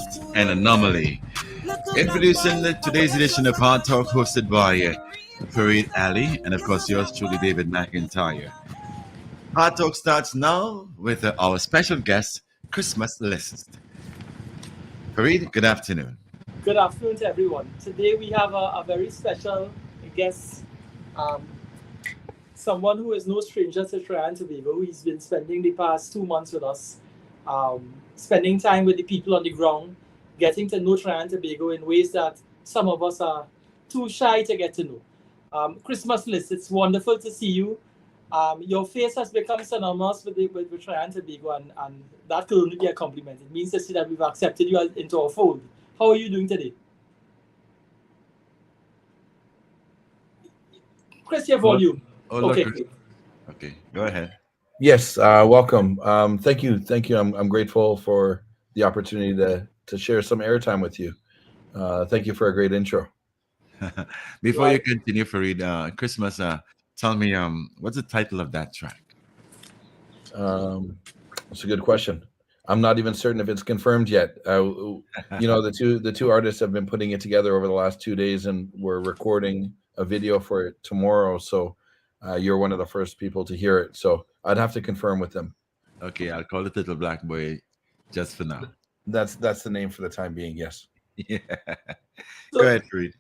host, an anomaly. Introducing today's edition of Hard Talk, hosted by Fareed Ali and, of course, yours truly, David McIntyre. Hard Talk starts now with our special guest, Christmas List. Fareed, good afternoon. Good afternoon to everyone. Today we have a very special guest, um, someone who is no stranger to Trinidad and Tobago. He's been spending the past 2 months with us, spending time with the people on the ground, getting to know Trinidad and Tobago in ways that some of us are too shy to get to know. Christmas List, it's wonderful to see you. Your face has become synonymous with Trinidad and Tobago, and that could only be a compliment. It means to see that we've accepted you into our fold. How are you doing today? Chris, your volume. Okay. Okay, go ahead. Yes, welcome. Thank you. I'm grateful for the opportunity to share some airtime with you. Thank you for a great intro. Before you continue, Fareed, Christmas, tell me, what's the title of that track? That's a good question. I'm not even certain if it's confirmed yet. The two artists have been putting it together over the last 2 days, and we're recording a video for it tomorrow. So you're one of the first people to hear it. So I'd have to confirm with them. Okay, I'll call it Little Black Boy just for now. That's the name for the time being. Yes. Yeah. Go ahead, Fareed.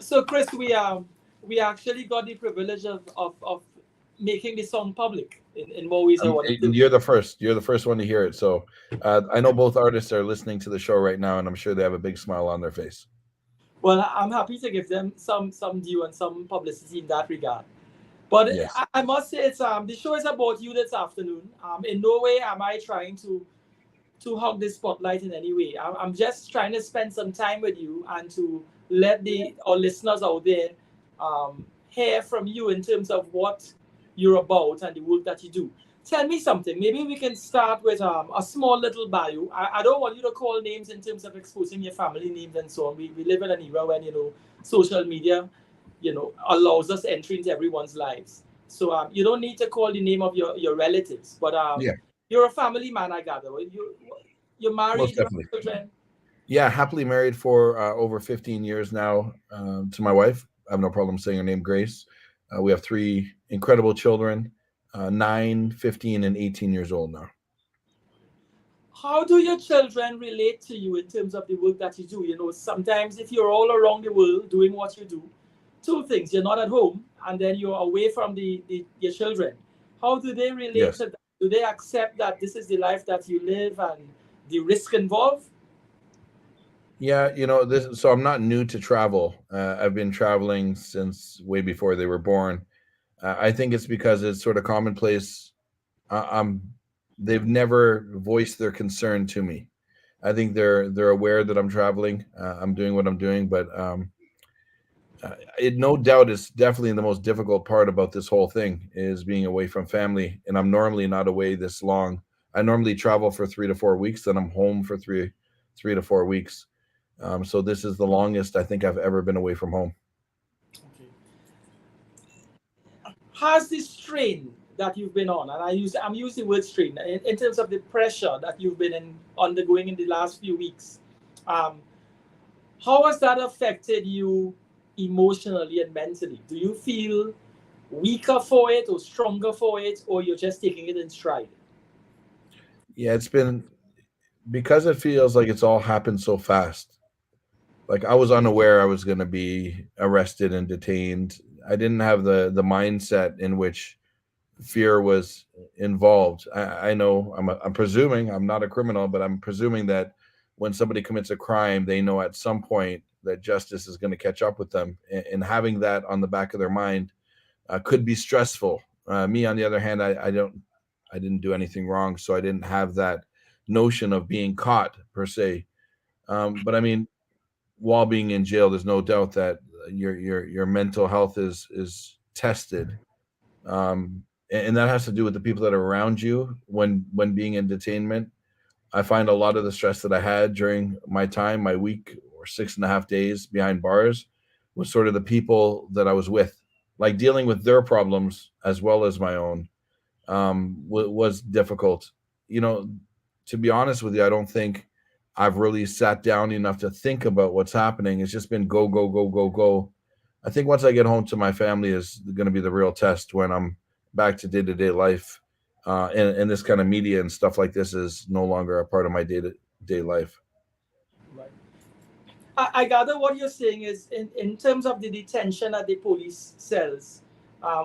So Chris, we actually got the privilege of making the song public in more ways. You're the first. You're the first one to hear it. So I know both artists are listening to the show right now, and I'm sure they have a big smile on their face. Well, I'm happy to give them some due and some publicity in that regard. But yes. I must say, it's the show is about you this afternoon. In no way am I trying to hog the spotlight in any way. I'm just trying to spend some time with you and to let our listeners out there hear from you in terms of what you're about and the work that you do. Tell me something. Maybe we can start with a small little bio. I don't want you to call names in terms of exposing your family names and so on. We live in an era when, social media, allows us entry into everyone's lives. So you don't need to call the name of your relatives. But you're a family man, I gather. You're married. Most definitely. Yeah, happily married for over 15 years now to my wife. I have no problem saying her name, Grace. We have 3 incredible children, 9, 15, and 18 years old now. How do your children relate to you in terms of the work that you do? Sometimes if you're all around the world doing what you do, 2 things: you're not at home, and then you're away from your children. How do they relate to that? Do they accept that this is the life that you live and the risk involved? Yeah, so I'm not new to travel. I've been traveling since way before they were born. I think it's because it's sort of commonplace. They've never voiced their concern to me. I think they're aware that I'm traveling. I'm doing what I'm doing, but it no doubt is definitely the most difficult part about this whole thing is being away from family. And I'm normally not away this long. I normally travel for 3 to 4 weeks, then I'm home for three to 4 weeks. So this is the longest I think I've ever been away from home. Okay. Has this strain that you've been on, and I'm using the word strain in terms of the pressure that you've been undergoing in the last few weeks, how has that affected you emotionally and mentally? Do you feel weaker for it or stronger for it, or you're just taking it in stride? Yeah, it's been because it feels like it's all happened so fast. Like I was unaware I was going to be arrested and detained. I didn't have the mindset in which fear was involved. I know I'm presuming I'm not a criminal, but I'm presuming that when somebody commits a crime, they know at some point that justice is going to catch up with them. And having that on the back of their mind could be stressful. Me, on the other hand, I didn't do anything wrong, so I didn't have that notion of being caught per se. But I mean, while being in jail, there's no doubt that your mental health is tested, and that has to do with the people that are around you when being in detainment. I find a lot of the stress that I had during my week or 6.5 days behind bars was sort of the people that I was with, like dealing with their problems as well as my own, was difficult. To be honest with you, I don't think I've really sat down enough to think about what's happening. It's just been go, go, go, go, go. I think once I get home to my family is going to be the real test when I'm back to day-to-day life. And this kind of media and stuff like this is no longer a part of my day-to-day life. Right. I gather what you're saying is in terms of the detention at the police cells,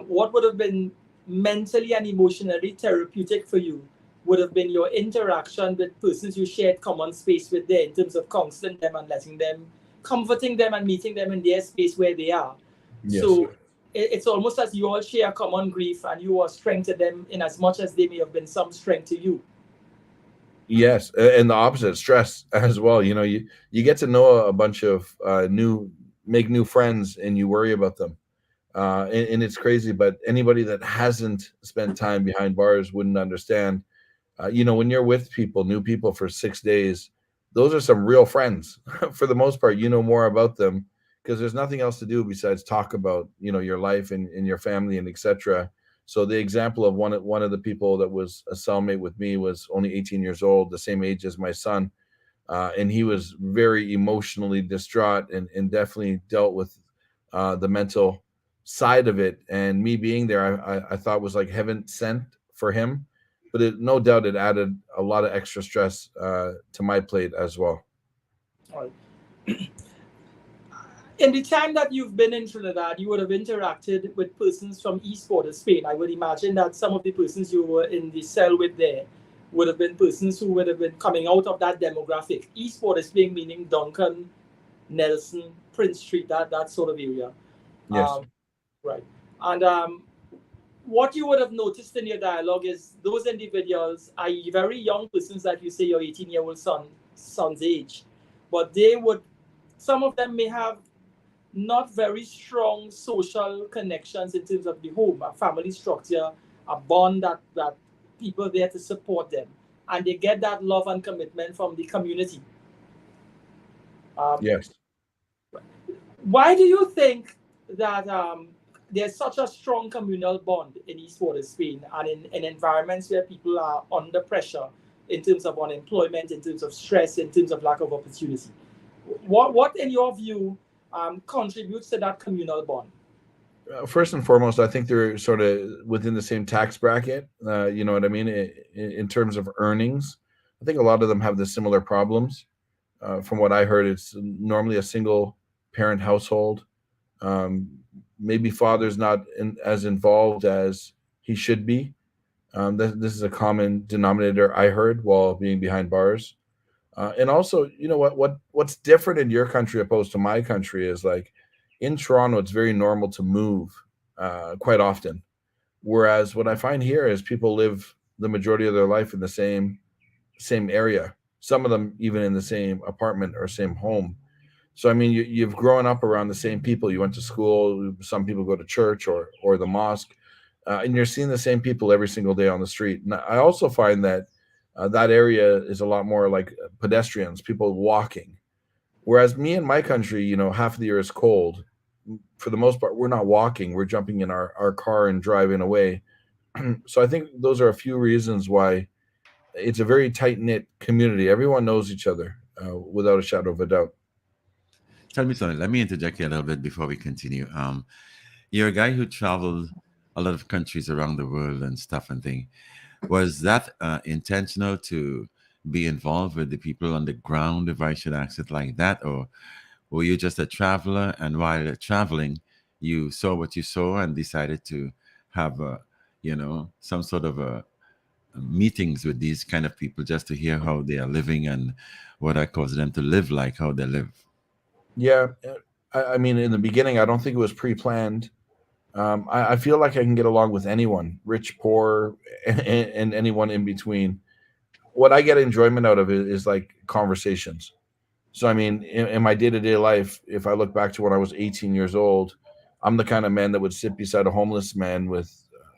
what would have been mentally and emotionally therapeutic for you would have been your interaction with persons you shared common space with there in terms of counseling them and letting them, comforting them and meeting them in their space where they are. Yes. So it's almost as you all share common grief and you are strength to them in as much as they may have been some strength to you. Yes, and the opposite, stress as well. You know, you get to know a bunch of make new friends, and you worry about them. And it's crazy, but anybody that hasn't spent time behind bars wouldn't understand. You know, when you're with people, new people for 6 days, those are some real friends. For the most part, you know more about them because there's nothing else to do besides talk about, you know, your life and your family and etc. So the example of one of the people that was a cellmate with me was only 18 years old, the same age as my son. And he was very emotionally distraught and definitely dealt with the mental side of it. And me being there, I thought was like heaven sent for him. But no doubt it added a lot of extra stress to my plate as well. All right. In the time that you've been in Trinidad, you would have interacted with persons from East Border Spain. I would imagine that some of the persons you were in the cell with there would have been persons who would have been coming out of that demographic. East Border Spain meaning Duncan, Nelson, Prince Street, that sort of area. Yes. Right. And what you would have noticed in your dialogue is those individuals are very young persons that you say your 18-year-old son's age, but some of them may have not very strong social connections in terms of the home, a family structure, a bond that people there to support them, and they get that love and commitment from the community. Yes. Why do you think that there's such a strong communal bond in East Border Spain and in environments where people are under pressure in terms of unemployment, in terms of stress, in terms of lack of opportunity? What in your view, contributes to that communal bond? First and foremost, I think they're sort of within the same tax bracket. You know what I mean? In terms of earnings, I think a lot of them have the similar problems. From what I heard, it's normally a single parent household. Maybe father's not as involved as he should be. This is a common denominator I heard while being behind bars. And also, you know what's different in your country opposed to my country is like in Toronto, it's very normal to move quite often. Whereas what I find here is people live the majority of their life in the same area. Some of them even in the same apartment or same home. So I mean, you've grown up around the same people. You went to school. Some people go to church or the mosque, and you're seeing the same people every single day on the street. And I also find that that area is a lot more like pedestrians, people walking. Whereas me in my country, you know, half of the year is cold. For the most part, we're not walking. We're jumping in our car and driving away. So I think those are a few reasons why it's a very tight-knit community. Everyone knows each other without a shadow of a doubt. Tell me something. Let me interject here a little bit before we continue. You're a guy who traveled a lot of countries around the world and stuff and thing. Was that intentional to be involved with the people on the ground, if I should ask it like that? Or were you just a traveler and while traveling, you saw what you saw and decided to have, some sort of meetings with these kind of people just to hear how they are living and what I cause them to live like, how they live? Yeah. I mean, in the beginning, I don't think it was pre-planned. I feel like I can get along with anyone, rich, poor, and anyone in between. What I get enjoyment out of it is like conversations. So, I mean, in my day-to-day life, if I look back to when I was 18 years old, I'm the kind of man that would sit beside a homeless man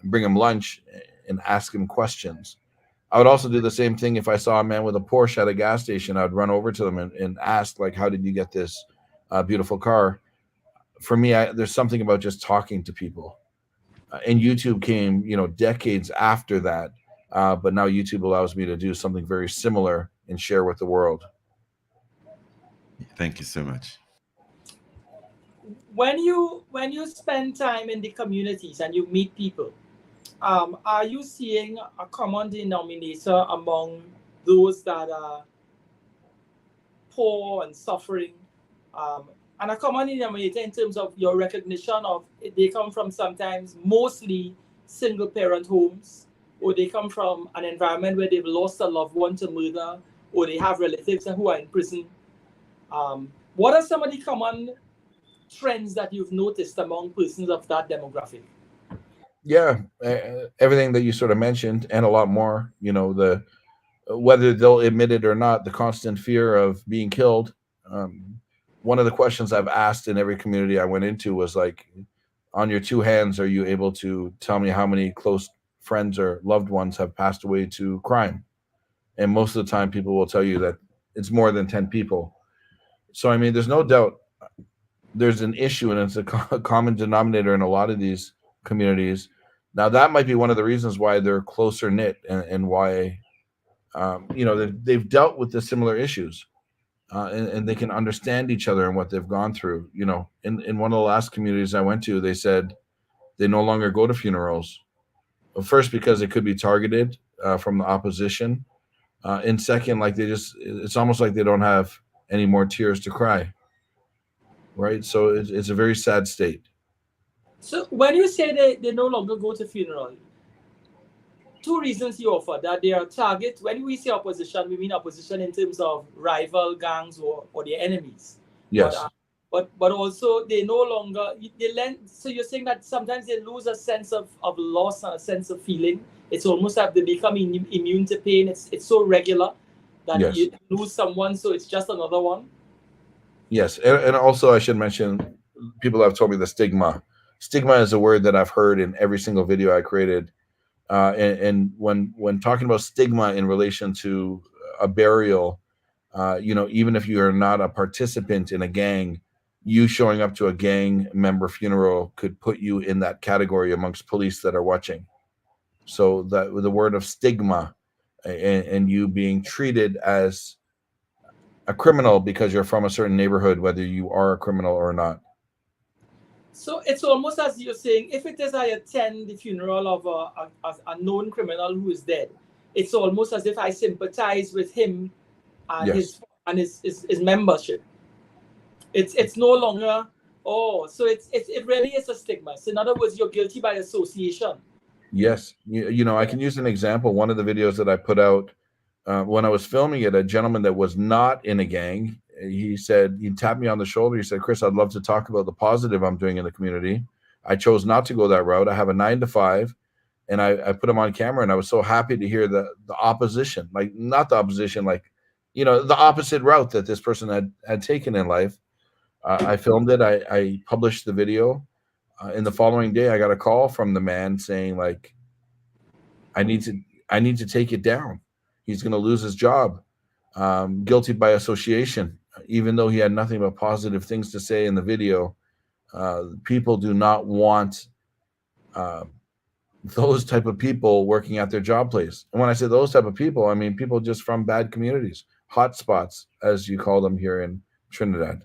bring him lunch and ask him questions. I would also do the same thing if I saw a man with a Porsche at a gas station. I'd run over to them and ask, like, how did you get this beautiful car? For me, there's something about just talking to people. And YouTube came, you know, decades after that. But now YouTube allows me to do something very similar and share with the world. Thank you so much. When you spend time in the communities and you meet people, are you seeing a common denominator among those that are poor and suffering, and a common denominator in terms of your recognition of they come from sometimes mostly single parent homes, or they come from an environment where they've lost a loved one to murder, or they have relatives who are in prison? What are some of the common trends that you've noticed among persons of that demographic? Yeah, everything that you sort of mentioned and a lot more. The whether they'll admit it or not, the constant fear of being killed. One of the questions I've asked in every community I went into was like, on your two hands, are you able to tell me how many close friends or loved ones have passed away to crime? And most of the time people will tell you that it's more than 10 people. So, I mean, there's no doubt there's an issue, and it's a common denominator in a lot of these communities. Now, that might be one of the reasons why they're closer knit, and why, they've dealt with the similar issues, and they can understand each other and what they've gone through. In one of the last communities I went to, they said they no longer go to funerals. First, because it could be targeted from the opposition. And second, like it's almost like they don't have any more tears to cry. Right. So it's a very sad state. So when you say they no longer go to funeral, two reasons you offer: that they are target. When we say opposition, we mean opposition in terms of rival gangs or their enemies. Yes. But also they no longer they lend. So you're saying that sometimes they lose a sense of loss and a sense of feeling. It's almost like they become immune to pain. It's so regular that Yes. you lose someone, so it's just another one. Yes, and also I should mention, people have told me the stigma. Stigma is a word that I've heard in every single video I created. And when talking about stigma in relation to a burial, even if you are not a participant in a gang, you showing up to a gang member funeral could put you in that category amongst police that are watching. So that the word of stigma, and you being treated as a criminal because you're from a certain neighborhood, whether you are a criminal or not. So it's almost as you're saying, if it is I attend the funeral of a known criminal who is dead, it's almost as if I sympathize with him and Yes. his membership. It's no longer, so it really is a stigma. So in other words, you're guilty by association. Yes, I can use an example. One of the videos that I put out, when I was filming it, a gentleman that was not in a gang, he tapped me on the shoulder. He said, "Chris, I'd love to talk about the positive I'm doing in the community. I chose not to go that route. I have a 9 to 5." And I put him on camera, and I was so happy to hear the opposition, like not the opposition, like, the opposite route that this person had taken in life. I filmed it. I published the video. In the following day, I got a call from the man saying, like, I need to take it down. He's going to lose his job. Guilty by association, even though he had nothing but positive things to say in the video. People do not want those type of people working at their job place. And when I say those type of people, I mean people just from bad communities, hot spots, as you call them here in Trinidad.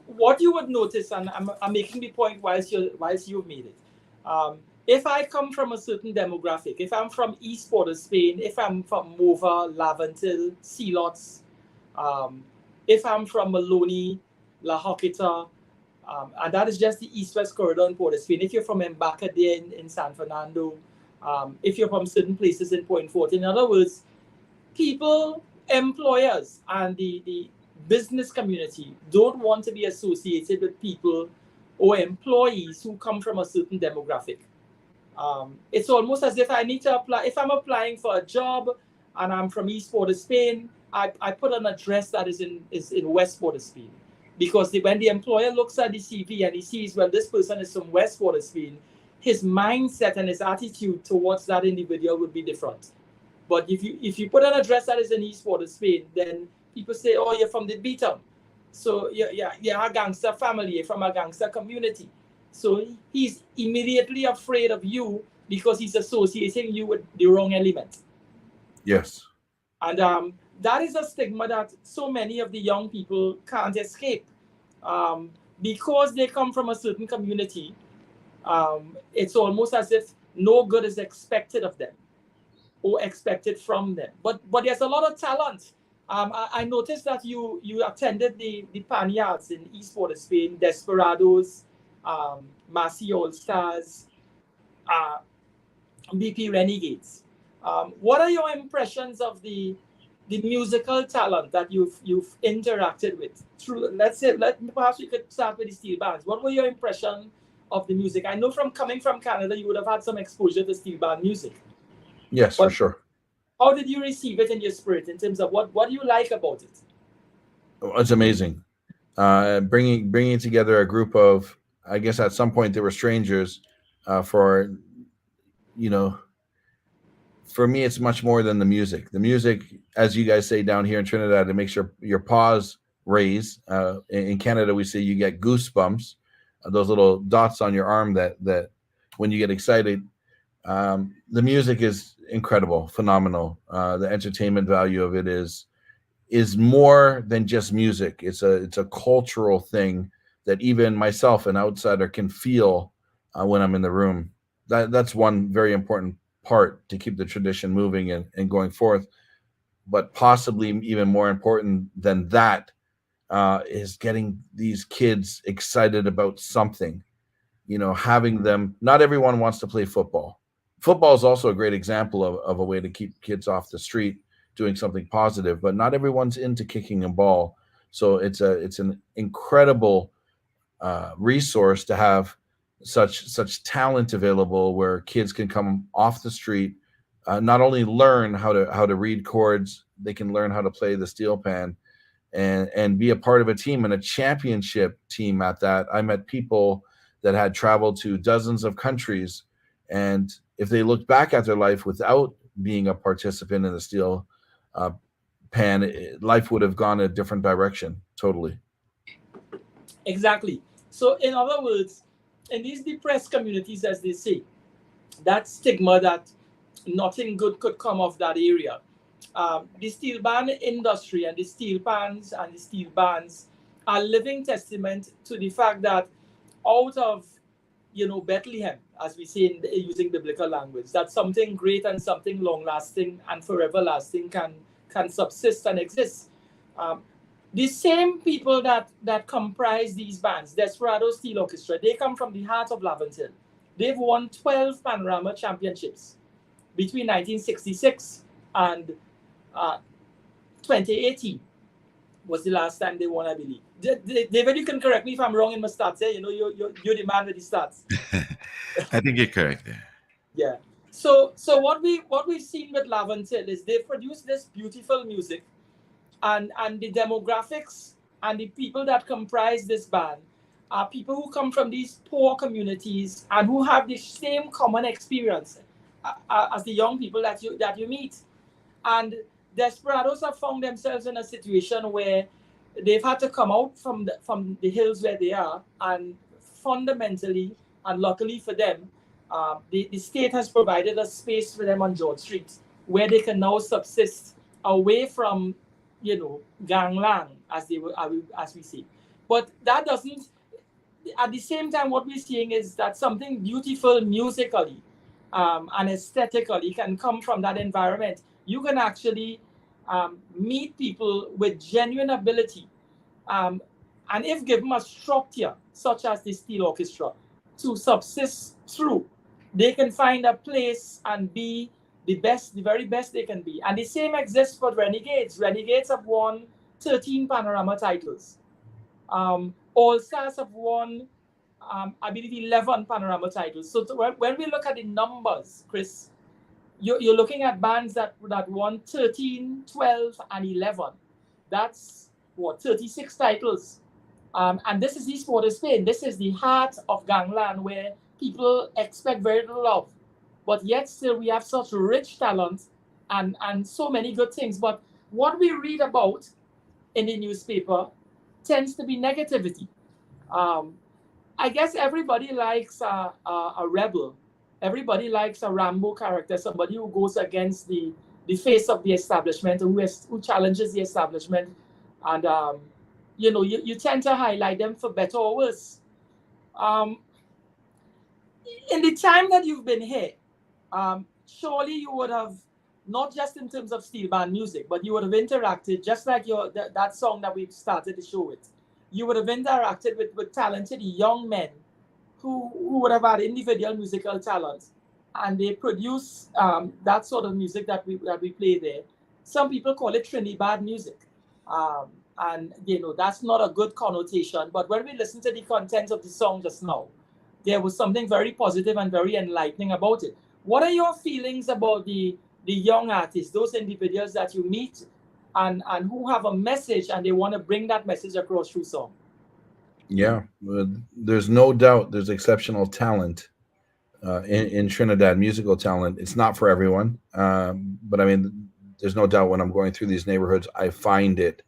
What you would notice, and I'm making the point whilst you've made it. If I come from a certain demographic, if I'm from East Port of Spain, if I'm from Mova, Laventil, Sealots, if I'm from Maloney, La Hoquita, and that is just the east-west corridor in Port of Spain. If you're from Embarcadero in San Fernando, if you're from certain places in Point Fortin, in other words, people, employers, and the business community don't want to be associated with people or employees who come from a certain demographic. It's almost as if I need to apply. If I'm applying for a job and I'm from East Port of Spain, I put an address that is in West Port of Spain. Because when the employer looks at the CV and he sees, well, this person is from West Port of Spain, his mindset and his attitude towards that individual would be different. But if you put an address that is in East Port of Spain, then people say, oh, you're from the Beaton. So you're a gangster family, you're from a gangster community. So he's immediately afraid of you because he's associating you with the wrong element. Yes. And that is a stigma that so many of the young people can't escape. Because they come from a certain community, it's almost as if no good is expected of them or expected from them. But there's a lot of talent. I noticed that you attended the Panyards in East Port of Spain, Desperados, Massey All Stars, uh, BP Renegades. What are your impressions of the musical talent that you've interacted with? Through, let's say, perhaps we could start with the steel bands. What were your impression of the music? I know from coming from Canada, you would have had some exposure to steel band music. Yes, but for sure. How did you receive it in your spirit in terms of what do you like about it? It's amazing. Bringing together a group of, I guess at some point they were strangers, for, you know, for me, it's much more than the music. The music, as you guys say down here in Trinidad, it makes your paws raise. In Canada, we say you get goosebumps, those little dots on your arm that when you get excited. The music is incredible, phenomenal. The entertainment value of it is more than just music. It's a cultural thing that even myself, an outsider, can feel when I'm in the room. That's one very important part to keep the tradition moving and going forth. But possibly even more important than that is getting these kids excited about something. Having them. Not everyone wants to play football. Football is also a great example of a way to keep kids off the street, doing something positive, but not everyone's into kicking a ball. So it's an incredible resource to have such talent available, where kids can come off the street, not only learn how to read chords, they can learn how to play the steel pan, and be a part of a team, and a championship team at that. I met people that had traveled to dozens of countries, and if they looked back at their life without being a participant in the steel pan, life would have gone a different direction totally. Exactly. So in other words, in these depressed communities, as they say, that stigma that nothing good could come of that area, the steel band industry and the steel pans and the steel bands are living testament to the fact that out of Bethlehem, as we say using biblical language, that something great and something long lasting and forever lasting can subsist and exist. The same people that comprise these bands, Desperado Steel Orchestra, they come from the heart of Laventille. They've won 12 Panorama Championships between 1966 and 2018 was the last time they won, I believe. David, you can correct me if I'm wrong in my stats. You're the man with the stats. I think you're correct there. Yeah. So what we've seen with Laventille is they produce this beautiful music, and the demographics and the people that comprise this band are people who come from these poor communities and who have the same common experience as the young people that you meet. And Desperados have found themselves in a situation where they've had to come out from the hills where they are, and fundamentally and luckily for them, the state has provided a space for them on George Street where they can now subsist away from gangland, as we say. But that doesn't. At the same time, what we're seeing is that something beautiful musically and aesthetically can come from that environment. You can actually meet people with genuine ability, and if given a structure such as the Steel Orchestra to subsist through, they can find a place and be the very best they can be. And the same exists for Renegades. Renegades have won 13 Panorama titles. All Stars have won, I believe, 11 Panorama titles. So when we look at the numbers, Chris, you're looking at bands that won 13, 12, and 11. That's 36 titles. And this is East Port of Spain. This is the heart of gangland, where people expect very little love. But yet still we have such rich talent and so many good things. But what we read about in the newspaper tends to be negativity. I guess everybody likes a rebel. Everybody likes a Rambo character, somebody who goes against the the face of the establishment, who challenges the establishment, and you tend to highlight them for better or worse. Um, in the time that you've been here, surely you would have, not just in terms of steel band music, but you would have interacted just like that song that we started the show with. You would have interacted with talented young men who would have had individual musical talents, and they produce that sort of music that we play there. Some people call it Trinidad music, and that's not a good connotation. But when we listen to the content of the song just now, there was something very positive and very enlightening about it. What are your feelings about the young artists, those individuals that you meet, and who have a message and they want to bring that message across through song? Yeah, there's no doubt there's exceptional talent in Trinidad, musical talent. It's not for everyone, but I mean, there's no doubt when I'm going through these neighborhoods, I find it.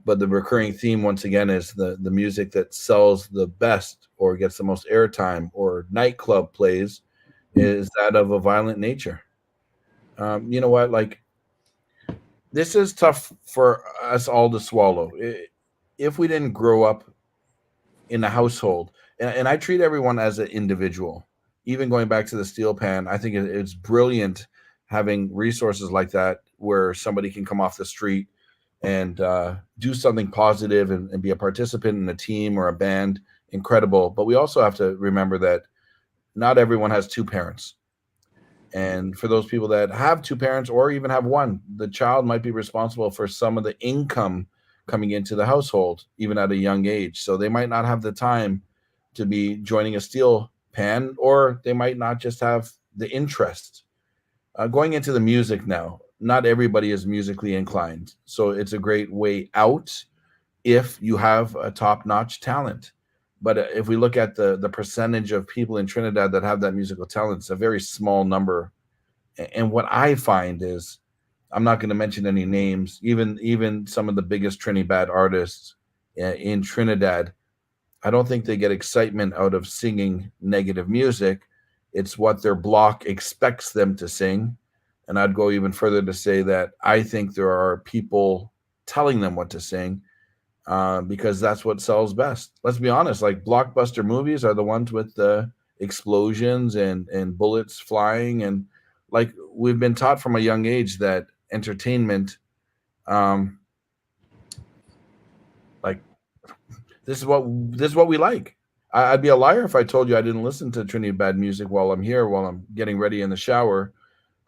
But the recurring theme, once again, is the music that sells the best or gets the most airtime or nightclub plays is that of a violent nature. You know what? Like, this is tough for us all to swallow. If we didn't grow up in a household, and I treat everyone as an individual, even going back to the steel pan, I think it's brilliant having resources like that where somebody can come off the street and do something positive and be a participant in a team or a band. Incredible. But we also have to remember that not everyone has two parents. And for those people that have two parents or even have one, the child might be responsible for some of the income coming into the household, even at a young age. So they might not have the time to be joining a steel pan, or they might not just have the interest. Going into the music now, not everybody is musically inclined. So it's a great way out if you have a top-notch talent. But if we look at the percentage of people in Trinidad that have that musical talent, it's a very small number. And what I find is, I'm not going to mention any names, even some of the biggest Trinidad artists in Trinidad, I don't think they get excitement out of singing negative music. It's what their block expects them to sing. And I'd go even further to say that I think there are people telling them what to sing because that's what sells best. Let's be honest, like blockbuster movies are the ones with the explosions and bullets flying. And like we've been taught from a young age that entertainment, like this is what we like. I'd be a liar if I told you I didn't listen to Trinidad music while I'm here, while I'm getting ready in the shower,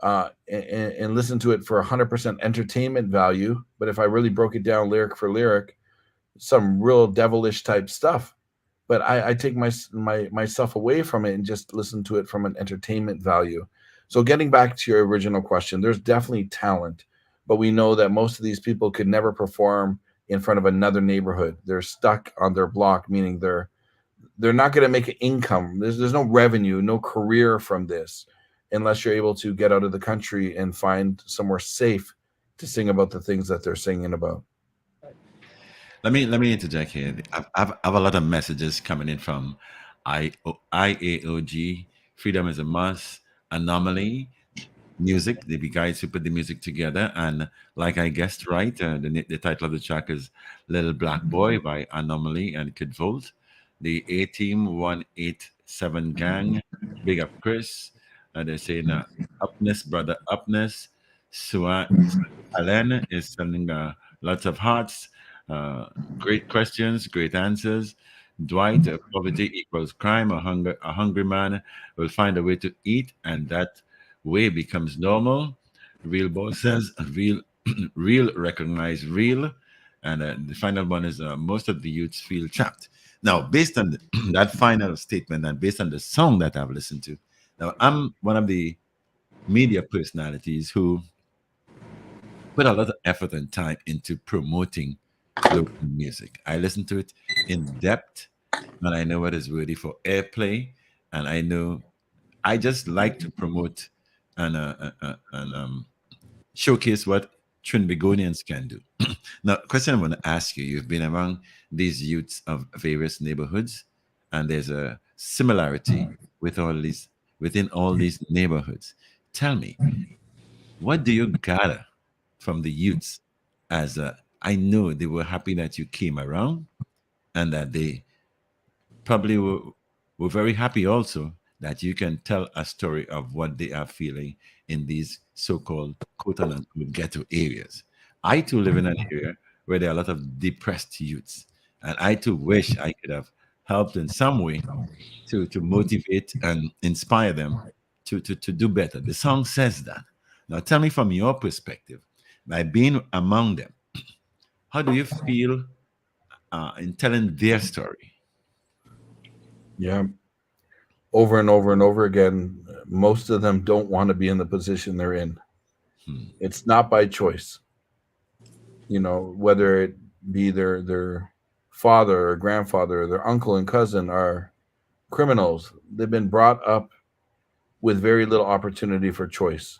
and listen to it for 100% entertainment value. But if I really broke it down lyric for lyric, some real devilish type stuff. But I take myself away from it and just listen to it from an entertainment value. So getting back to your original question, there's definitely talent, but we know that most of these people could never perform in front of another neighborhood. They're stuck on their block, meaning they're not going to make an income. There's no revenue, no career from this, unless you're able to get out of the country and find somewhere safe to sing about the things that they're singing about. Let me interject here. I've a lot of messages coming in from IAOG, Freedom is a Must, Anomaly, Music, the guys who put the music together. And like I guessed right, the title of the track is Little Black Boy by Anomaly and Kid Volt. The A-Team 187 Gang, big up Chris. They're saying Upness, brother Upness. Alain is sending lots of hearts. Great questions, great answers. Dwight, poverty equals crime. A hungry man will find a way to eat, and that way becomes normal. Real boss says real recognize real. And the final one is most of the youths feel trapped. Now, based on that final statement and based on the song that I've listened to, now I'm one of the media personalities who put a lot of effort and time into promoting local music. I listen to it in depth, and I know what is worthy for airplay, and I know I just like to promote and showcase what Trinbagonians can do. Now, question I want to ask you: you've been among these youths of various neighborhoods, and there's a similarity with all these within all these neighborhoods. Tell me, what do you gather from the youths? As I know they were happy that you came around, and that they probably were very happy also that you can tell a story of what they are feeling in these so-called quote unquote ghetto areas. I too live in an area where there are a lot of depressed youths, and I too wish I could have helped in some way to motivate and inspire them to do better. The song says that. Now tell me from your perspective, by being among them, how do you feel in telling their story? Yeah. Over and over and over again, most of them don't want to be in the position they're in. Hmm. It's not by choice. You know, whether it be their father or grandfather or their uncle and cousin are criminals. They've been brought up with very little opportunity for choice.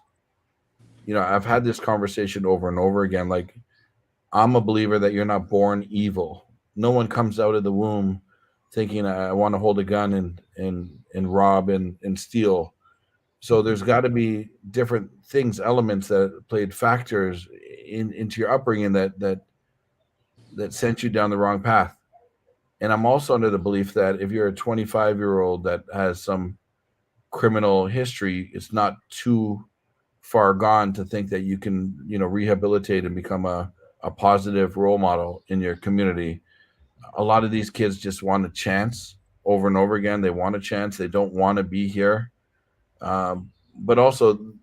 You know, I've had this conversation over and over again. Like, I'm a believer that you're not born evil. No one comes out of the womb thinking I want to hold a gun and rob and steal. So there's got to be different things, elements that played factors into your upbringing that sent you down the wrong path. And I'm also under the belief that if you're a 25-year-old that has some criminal history, it's not too far gone to think that you can, you know, rehabilitate and become a positive role model in your community. A lot of these kids just want a chance over and over again. They want a chance. They don't want to be here. But also,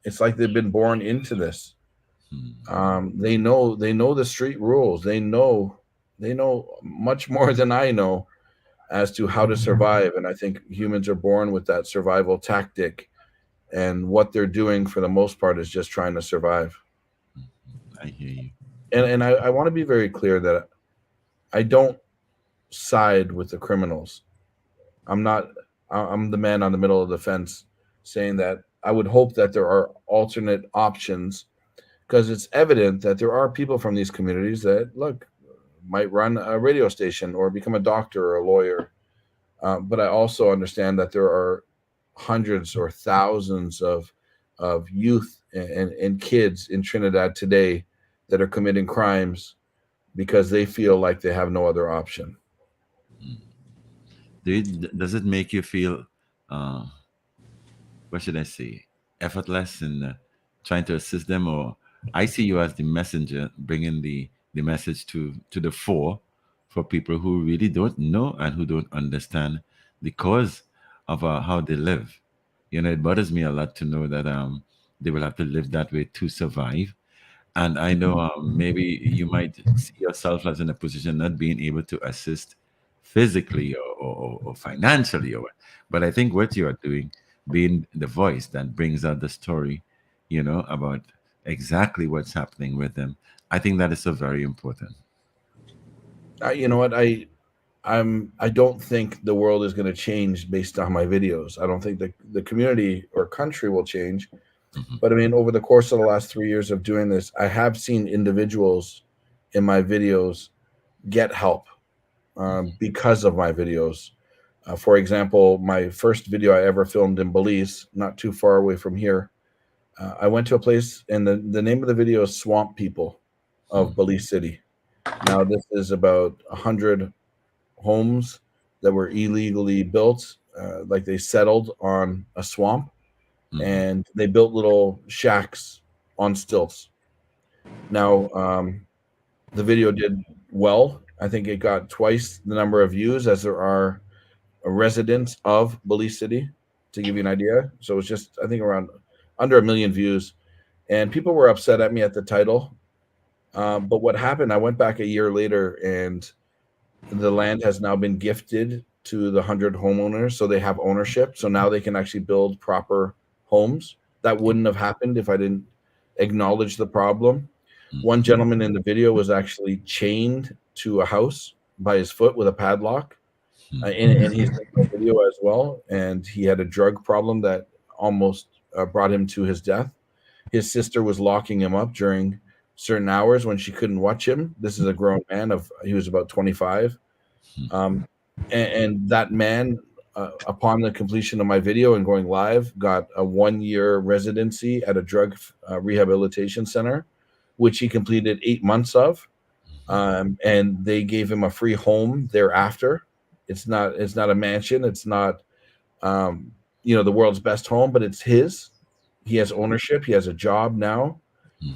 it's like they've been born into this. Hmm. They know the street rules. They know much more than I know as to how to survive. And I think humans are born with that survival tactic. And what they're doing for the most part is just trying to survive. I hear you. And I want to be very clear that I don't side with the criminals. I'm not. I'm the man on the middle of the fence, saying that I would hope that there are alternate options because it's evident that there are people from these communities that look might run a radio station or become a doctor or a lawyer. But I also understand that there are hundreds or thousands of youth and kids in Trinidad today that are committing crimes because they feel like they have no other option. Hmm. Does it make you feel, uh, what should I say, effortless in trying to assist them? Or I see you as the messenger, bringing the message to the fore for people who really don't know and who don't understand the cause of how they live. You know, it bothers me a lot to know that they will have to live that way to survive. And I know maybe you might see yourself as in a position not being able to assist physically or financially, but I think what you are doing, being the voice that brings out the story, about exactly what's happening with them, I think that is so very important. You know what? I don't think the world is going to change based on my videos. I don't think the community or country will change. Mhm. But I mean, over the course of the last 3 years of doing this, I have seen individuals in my videos get help because of my videos. For example, my first video I ever filmed in Belize, not too far away from here, I went to a place, and the name of the video is Swamp People of Belize City. Now, this is about 100 homes that were illegally built, like they settled on a swamp, Mhm. and they built little shacks on stilts. Now, the video did well. I think it got twice the number of views as there are residents of Belize City, to give you an idea. So it's just, I think, around under 1 million views. And people were upset at me at the title. But what happened, I went back a year later, and the land has now been gifted to the 100 homeowners. So they have ownership. So now they can actually build proper homes. That wouldn't have happened if I didn't acknowledge the problem. One Mhm. gentleman in the video was actually chained to a house by his foot with a padlock, and he's in the video as well. And he had a drug problem that almost brought him to his death. His sister was locking him up during certain hours when she couldn't watch him. This is a grown man he was about 25. Mhm. Um, and that man upon the completion of my video and going live, got a 1-year residency at a drug rehabilitation center, which he completed 8 months of. And they gave him a free home thereafter. It's not a mansion. It's not, the world's best home, but it's his. He has ownership. He has a job now.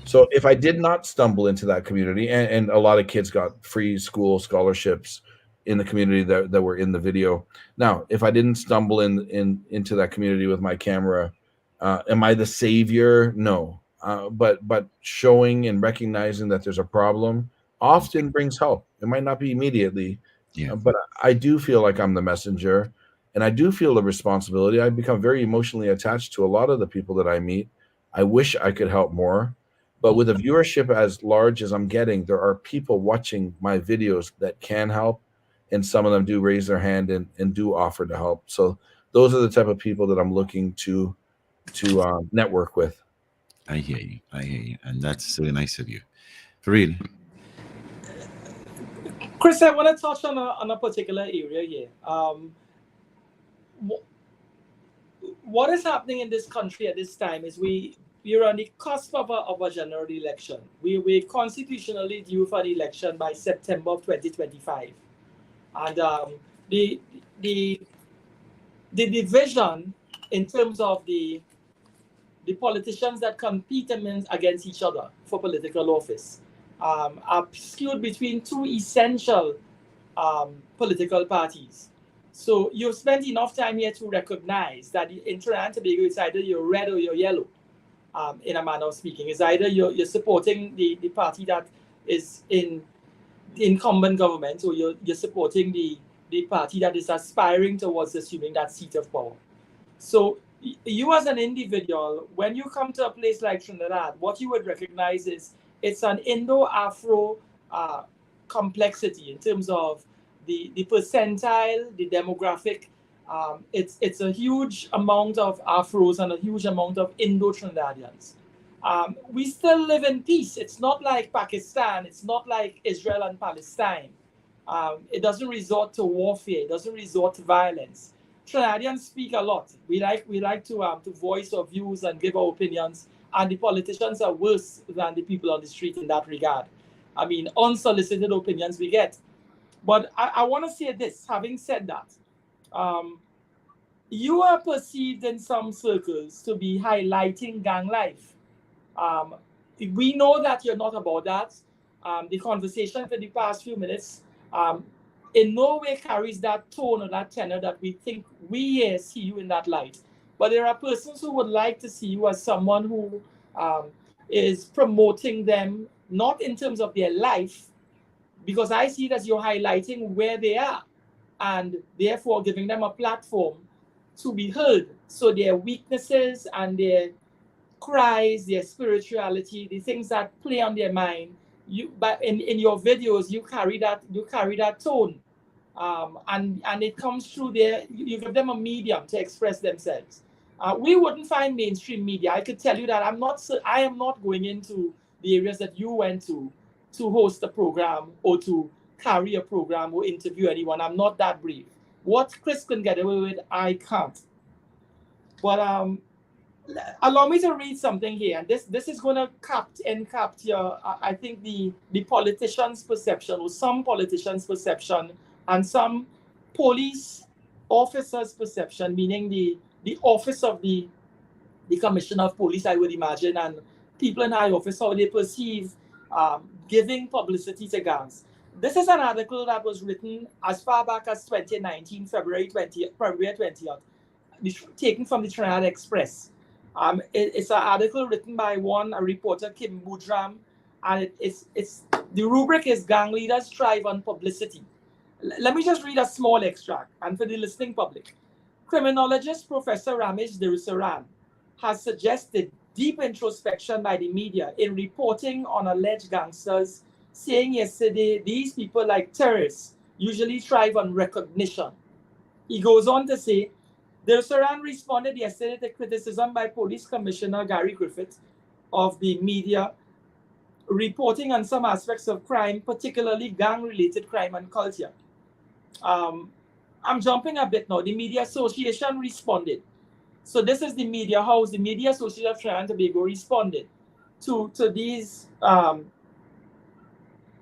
So if I did not stumble into that community, and a lot of kids got free school scholarships in the community that were in the video. Now, if I didn't stumble into that community with my camera, am I the savior? No. But showing and recognizing that there's a problem often brings help. It might not be immediately, but I do feel like I'm the messenger, and I do feel the responsibility. I become very emotionally attached to a lot of the people that I meet. I wish I could help more, but with a viewership as large as I'm getting, there are people watching my videos that can help, and some of them do raise their hand and do offer to help. So those are the type of people that I'm looking to network with. I hear you, and that's really nice of you. Fareed. Chris, I want to touch on a particular area here. What is happening in this country at this time is we're on the cusp of a general election. We're constitutionally due for the election by September of 2025. And the division in terms of the politicians that compete against each other for political office are skewed between two essential political parties. So you've spent enough time here to recognize that in Trinidad and Tobago, it's either you're red or you're yellow, in a manner of speaking. It's either you're supporting the party that is in the incumbent government, or you're supporting the party that is aspiring towards assuming that seat of power. So you as an individual, when you come to a place like Trinidad, what you would recognize is it's an Indo-Afro complexity in terms of the percentile, the demographic. It's a huge amount of Afros and a huge amount of Indo-Trinidadians. We still live in peace. It's not like Pakistan. It's not like Israel and Palestine. It doesn't resort to warfare. It doesn't resort to violence. Trinidadians speak a lot. We like to voice our views and give our opinions, and the politicians are worse than the people on the street in that regard. I mean, unsolicited opinions we get. But I want to say this, having said that, you are perceived in some circles to be highlighting gang life. We know that you're not about that. The conversation for the past few minutes in no way carries that tone or that tenor that we think we see you in that light. But there are persons who would like to see you as someone who is promoting them, not in terms of their life, because I see it as you're highlighting where they are and therefore giving them a platform to be heard. So their weaknesses and their cries, their spirituality, the things that play on their mind, but in your videos you carry that tone, and it comes through there. You give them a medium to express themselves. We wouldn't find mainstream media. I could tell you that I am not going into the areas that you went to host a program or to carry a program or interview anyone. I'm not that brave. What Chris can get away with, I can't. But allow me to read something here. And this is going to capture, I think, the politician's perception, or some politicians' perception, and some police officers' perception, meaning the office of the commissioner of police, I would imagine, and people in high office, how they perceive giving publicity to gangs. This is an article that was written as far back as 2019, February 20th, taken from the Trinidad Express. It's an article written by a reporter, Kim Boudram, and it's the rubric is Gang Leaders Thrive on Publicity. Let me just read a small extract, and for the listening public. Criminologist Professor Ramesh Dirusaran has suggested deep introspection by the media in reporting on alleged gangsters, saying yesterday these people, like terrorists, usually thrive on recognition. He goes on to say, Dirusaran responded yesterday to criticism by Police Commissioner Gary Griffith of the media reporting on some aspects of crime, particularly gang-related crime and culture. I'm jumping a bit now. The Media Association responded. So this is the media house. The Media Association of Trinidad and Tobago responded to these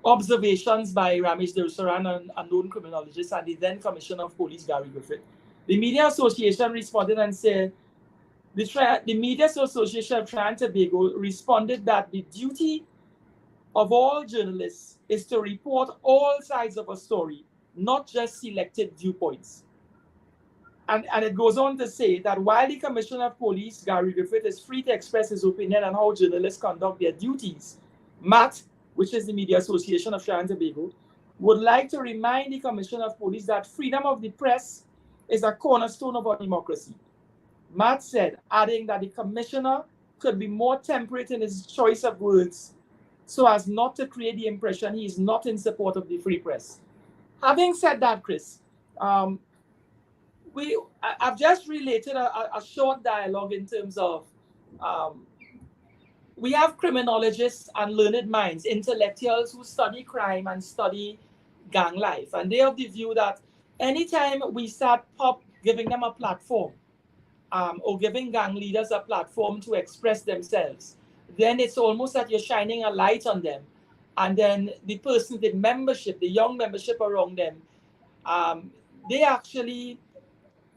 observations by Ramesh Derusaran, a known criminologist, and the then Commissioner of Police, Gary Griffith. The Media Association responded and said, the Media Association of Trinidad and Tobago responded that the duty of all journalists is to report all sides of a story, not just selected viewpoints. And it goes on to say that while the Commissioner of Police, Gary Griffith, is free to express his opinion on how journalists conduct their duties, MAT, which is the Media Association of Trinidad and Tobago, would like to remind the Commissioner of Police that freedom of the press is a cornerstone of our democracy. Matt said, adding that the Commissioner could be more temperate in his choice of words so as not to create the impression he is not in support of the free press. Having said that, Chris, I've just related a short dialogue in terms of we have criminologists and learned minds, intellectuals who study crime and study gang life. And they have the view that anytime we start giving them a platform or giving gang leaders a platform to express themselves, then it's almost that you're shining a light on them. And then the person, the membership, the young membership around them, they actually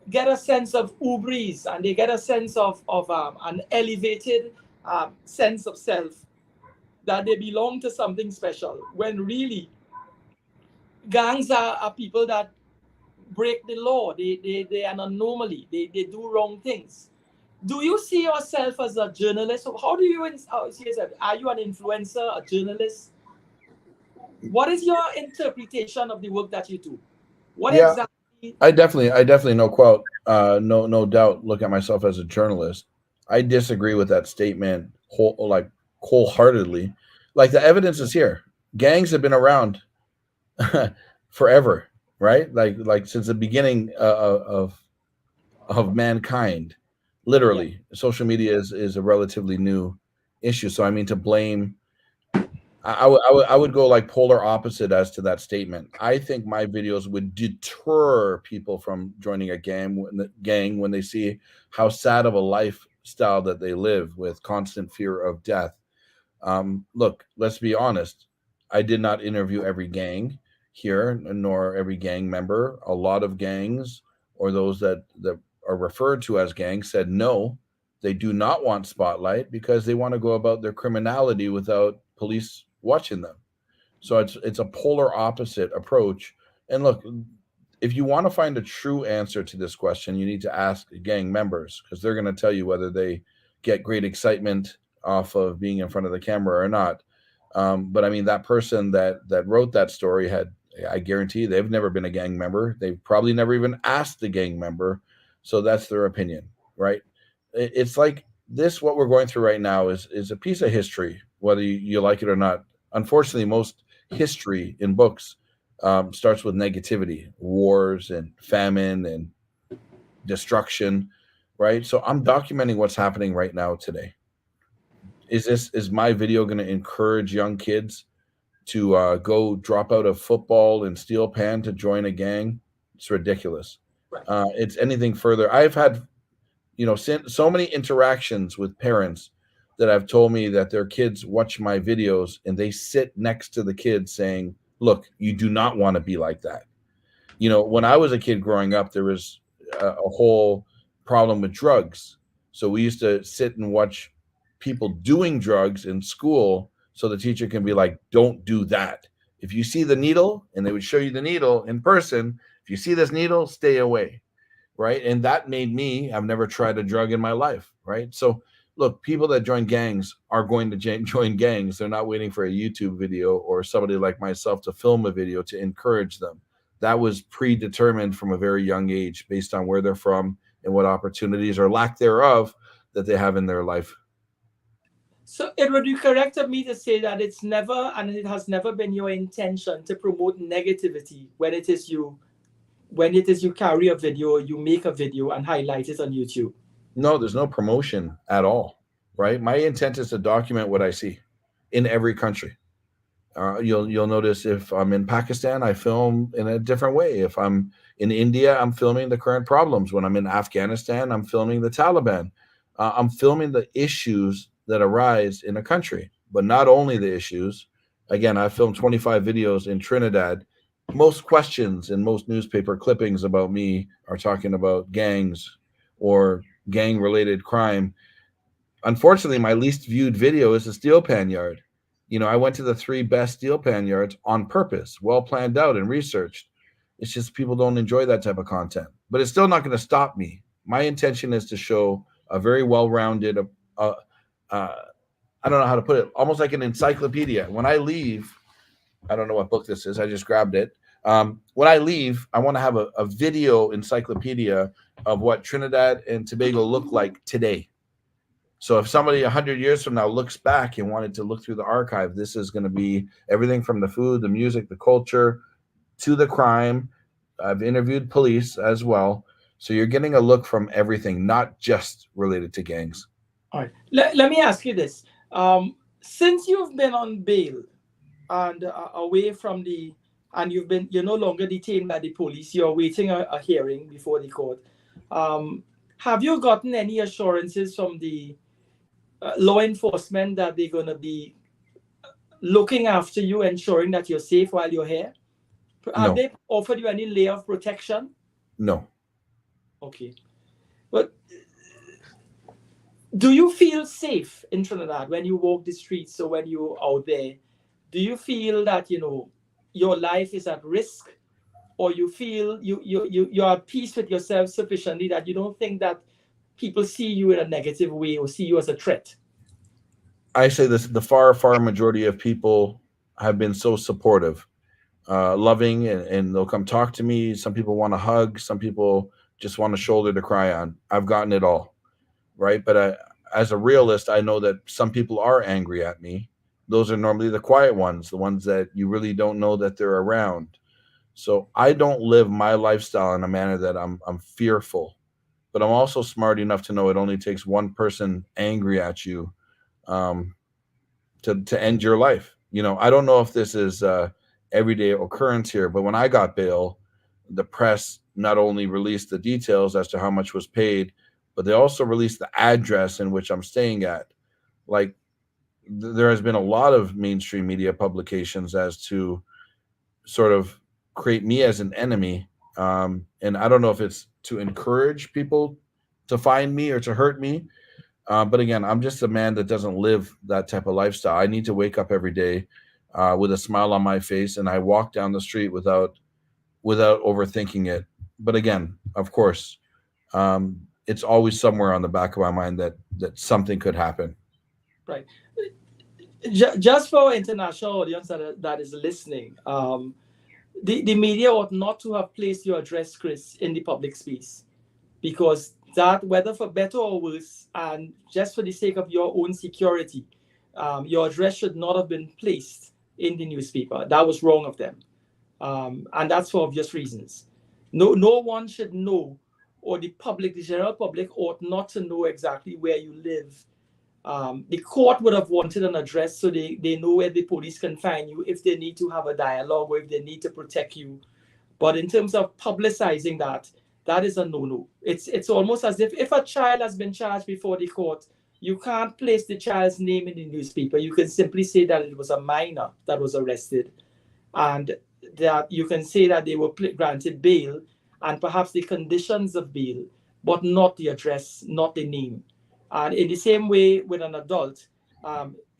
get a sense of hubris and they get a sense of an elevated sense of self, that they belong to something special, when really gangs are people that break the law. They are an anomaly. They do wrong things. Do you see yourself as a journalist? How do you see yourself? Are you an influencer, a journalist? What is your interpretation of the work that you do? What exactly? I definitely no doubt look at myself as a journalist. I disagree with that statement wholeheartedly. Like, the evidence is here. Gangs have been around forever, right? Like since the beginning of mankind. Literally, social media is a relatively new issue. So I mean, to blame, I would go like polar opposite as to that statement. I think my videos would deter people from joining a gang when they see how sad of a lifestyle that they live with constant fear of death. Look, let's be honest. I did not interview every gang here, nor every gang member. A lot of gangs, or those that are referred to as gangs, said no, they do not want spotlight because they want to go about their criminality without police watching them. So it's a polar opposite approach. And look, if you want to find a true answer to this question, you need to ask gang members, because they're going to tell you whether they get great excitement off of being in front of the camera or not. But I mean, that person that wrote that story I guarantee they've never been a gang member. They've probably never even asked a gang member. So that's their opinion, right? It's like this, what we're going through right now is a piece of history, whether you like it or not. Unfortunately, most history in books starts with negativity, wars and famine and destruction, right? So I'm documenting what's happening right now today. Is my video going to encourage young kids to go drop out of football and steel pan to join a gang? It's ridiculous. Right. It's anything further. I've had, so many interactions with parents that have told me that their kids watch my videos and they sit next to the kids saying, look, you do not want to be like that. When I was a kid growing up, there was a whole problem with drugs. So we used to sit and watch people doing drugs in school so the teacher can be like, don't do that. If you see the needle, and they would show you the needle in person, if you see this needle, stay away, right? And that made me, I've never tried a drug in my life, right? So look, people that join gangs are going to join gangs. They're not waiting for a YouTube video or somebody like myself to film a video to encourage them. That was predetermined from a very young age based on where they're from and what opportunities or lack thereof that they have in their life. So it would be correct of me to say that it's never, and it has never been your intention to promote negativity when it is you carry a video, you make a video and highlight it on YouTube. No, there's no promotion at all, right? My intent is to document what I see in every country. You'll notice if I'm in Pakistan, I film in a different way. If I'm in India, I'm filming the current problems. When I'm in Afghanistan, I'm filming the Taliban. I'm filming the issues that arise in a country, but not only the issues. Again, I filmed 25 videos in Trinidad. Most questions and most newspaper clippings about me are talking about gangs or gang-related crime. Unfortunately, my least viewed video is the steel pan yard. I went to the 3 best steel pan yards on purpose, well planned out and researched. It's just people don't enjoy that type of content, but it's still not going to stop me. My intention is to show a very well-rounded, I don't know how to put it, almost like an encyclopedia. When I leave, I don't know what book this is. I just grabbed it. When I leave, I want to have a video encyclopedia of what Trinidad and Tobago look like today. So if somebody 100 years from now looks back and wanted to look through the archive, this is going to be everything from the food, the music, the culture, to the crime. I've interviewed police as well. So you're getting a look from everything, not just related to gangs. All right. Let me ask you this. Since you've been on bail and away from and you're no longer detained by the police, you're waiting a hearing before the court. Have you gotten any assurances from the law enforcement that they're going to be looking after you, ensuring that you're safe while you're here? Have they offered you any layer of protection? No. Okay. But do you feel safe in Trinidad when you walk the streets or when you're out there? Do you feel that, your life is at risk, or you feel you're at peace with yourself sufficiently that you don't think that people see you in a negative way or see you as a threat? I say this, the far majority of people have been so supportive, loving, and they'll come talk to me. Some people want a hug. Some people just want a shoulder to cry on. I've gotten it all, right? But as a realist, I know that some people are angry at me. Those are normally the quiet ones, the ones that you really don't know that they're around. So I don't live my lifestyle in a manner that I'm fearful, but I'm also smart enough to know it only takes one person angry at you to end your life. I don't know if this is everyday occurrence here, but when I got bail, the press not only released the details as to how much was paid, but they also released the address in which I'm staying at. Like, there has been a lot of mainstream media publications as to sort of create me as an enemy. And I don't know if it's to encourage people to find me or to hurt me. But again, I'm just a man that doesn't live that type of lifestyle. I need to wake up every day with a smile on my face, and I walk down the street without overthinking it. But again, of course, it's always somewhere on the back of my mind that something could happen. Right. Just for our international audience that is listening, the media ought not to have placed your address, Chris, in the public space, because that, whether for better or worse, and just for the sake of your own security, your address should not have been placed in the newspaper. That was wrong of them. And that's for obvious reasons. No one should know, or the general public ought not to know exactly where you live. The court would have wanted an address so they know where the police can find you if they need to have a dialogue or if they need to protect you. But in terms of publicizing that is a no-no. It's almost as if a child has been charged before the court, you can't place the child's name in the newspaper. You can simply say that it was a minor that was arrested, and that you can say that they were granted bail and perhaps the conditions of bail, but not the address, not the name. And in the same way with an adult,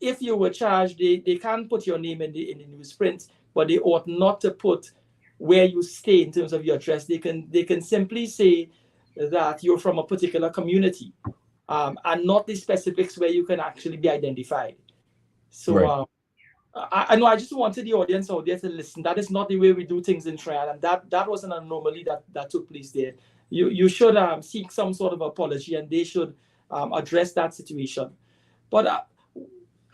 if you were charged, they can't put your name in the newsprint, but they ought not to put where you stay in terms of your address. They can simply say that you're from a particular community, and not the specifics where you can actually be identified. So right. I know I just wanted the audience out there to listen. That is not the way we do things in Trinidad, and that was an anomaly that took place there. You should seek some sort of apology, and they should address that situation. But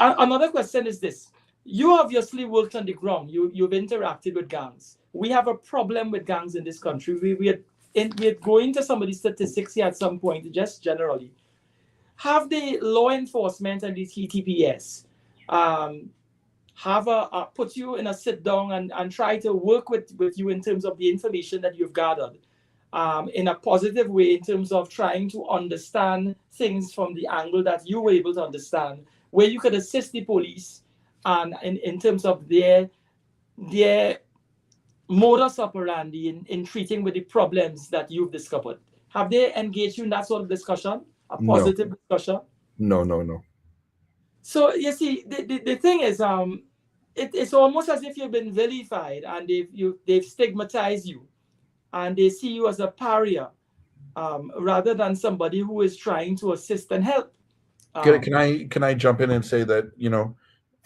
another question is this. You obviously worked on the ground. You've interacted with gangs. We have a problem with gangs in this country. We're going to some of the statistics here at some point, just generally. Have the law enforcement and the TTPS put you in a sit down and try to work with you in terms of the information that you've gathered, in a positive way, in terms of trying to understand things from the angle that you were able to understand, where you could assist the police and in terms of their modus operandi in treating with the problems that you've discovered. Have they engaged you in that sort of discussion, a positive discussion? No. So you see, the thing is, it's almost as if you've been vilified and they've stigmatized you, and they see you as a pariah, rather than somebody who is trying to assist and help. Can I jump in and say that, you know,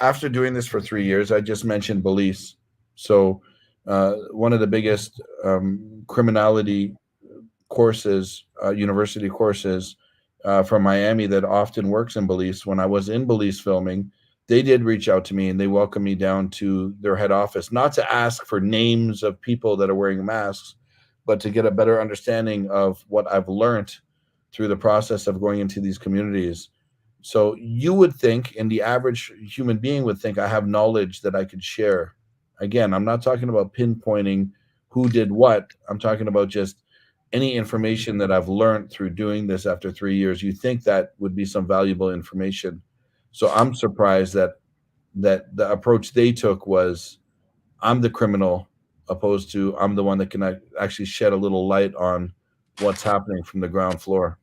after doing this for 3 years, I just mentioned beliefs. So one of the biggest criminality courses, university courses from Miami that often works in Belize, when I was in Belize filming, they did reach out to me and they welcomed me down to their head office, not to ask for names of people that are wearing masks, but to get a better understanding of what I've learned through the process of going into these communities. So you would think, and the average human being would think, I have knowledge that I could share. Again, I'm not talking about pinpointing who did what. I'm talking about just any information that I've learned through doing this after 3 years. You think that would be some valuable information. So I'm surprised that the approach they took was, I'm the criminal, opposed to I'm the one that can actually shed a little light on what's happening from the ground floor.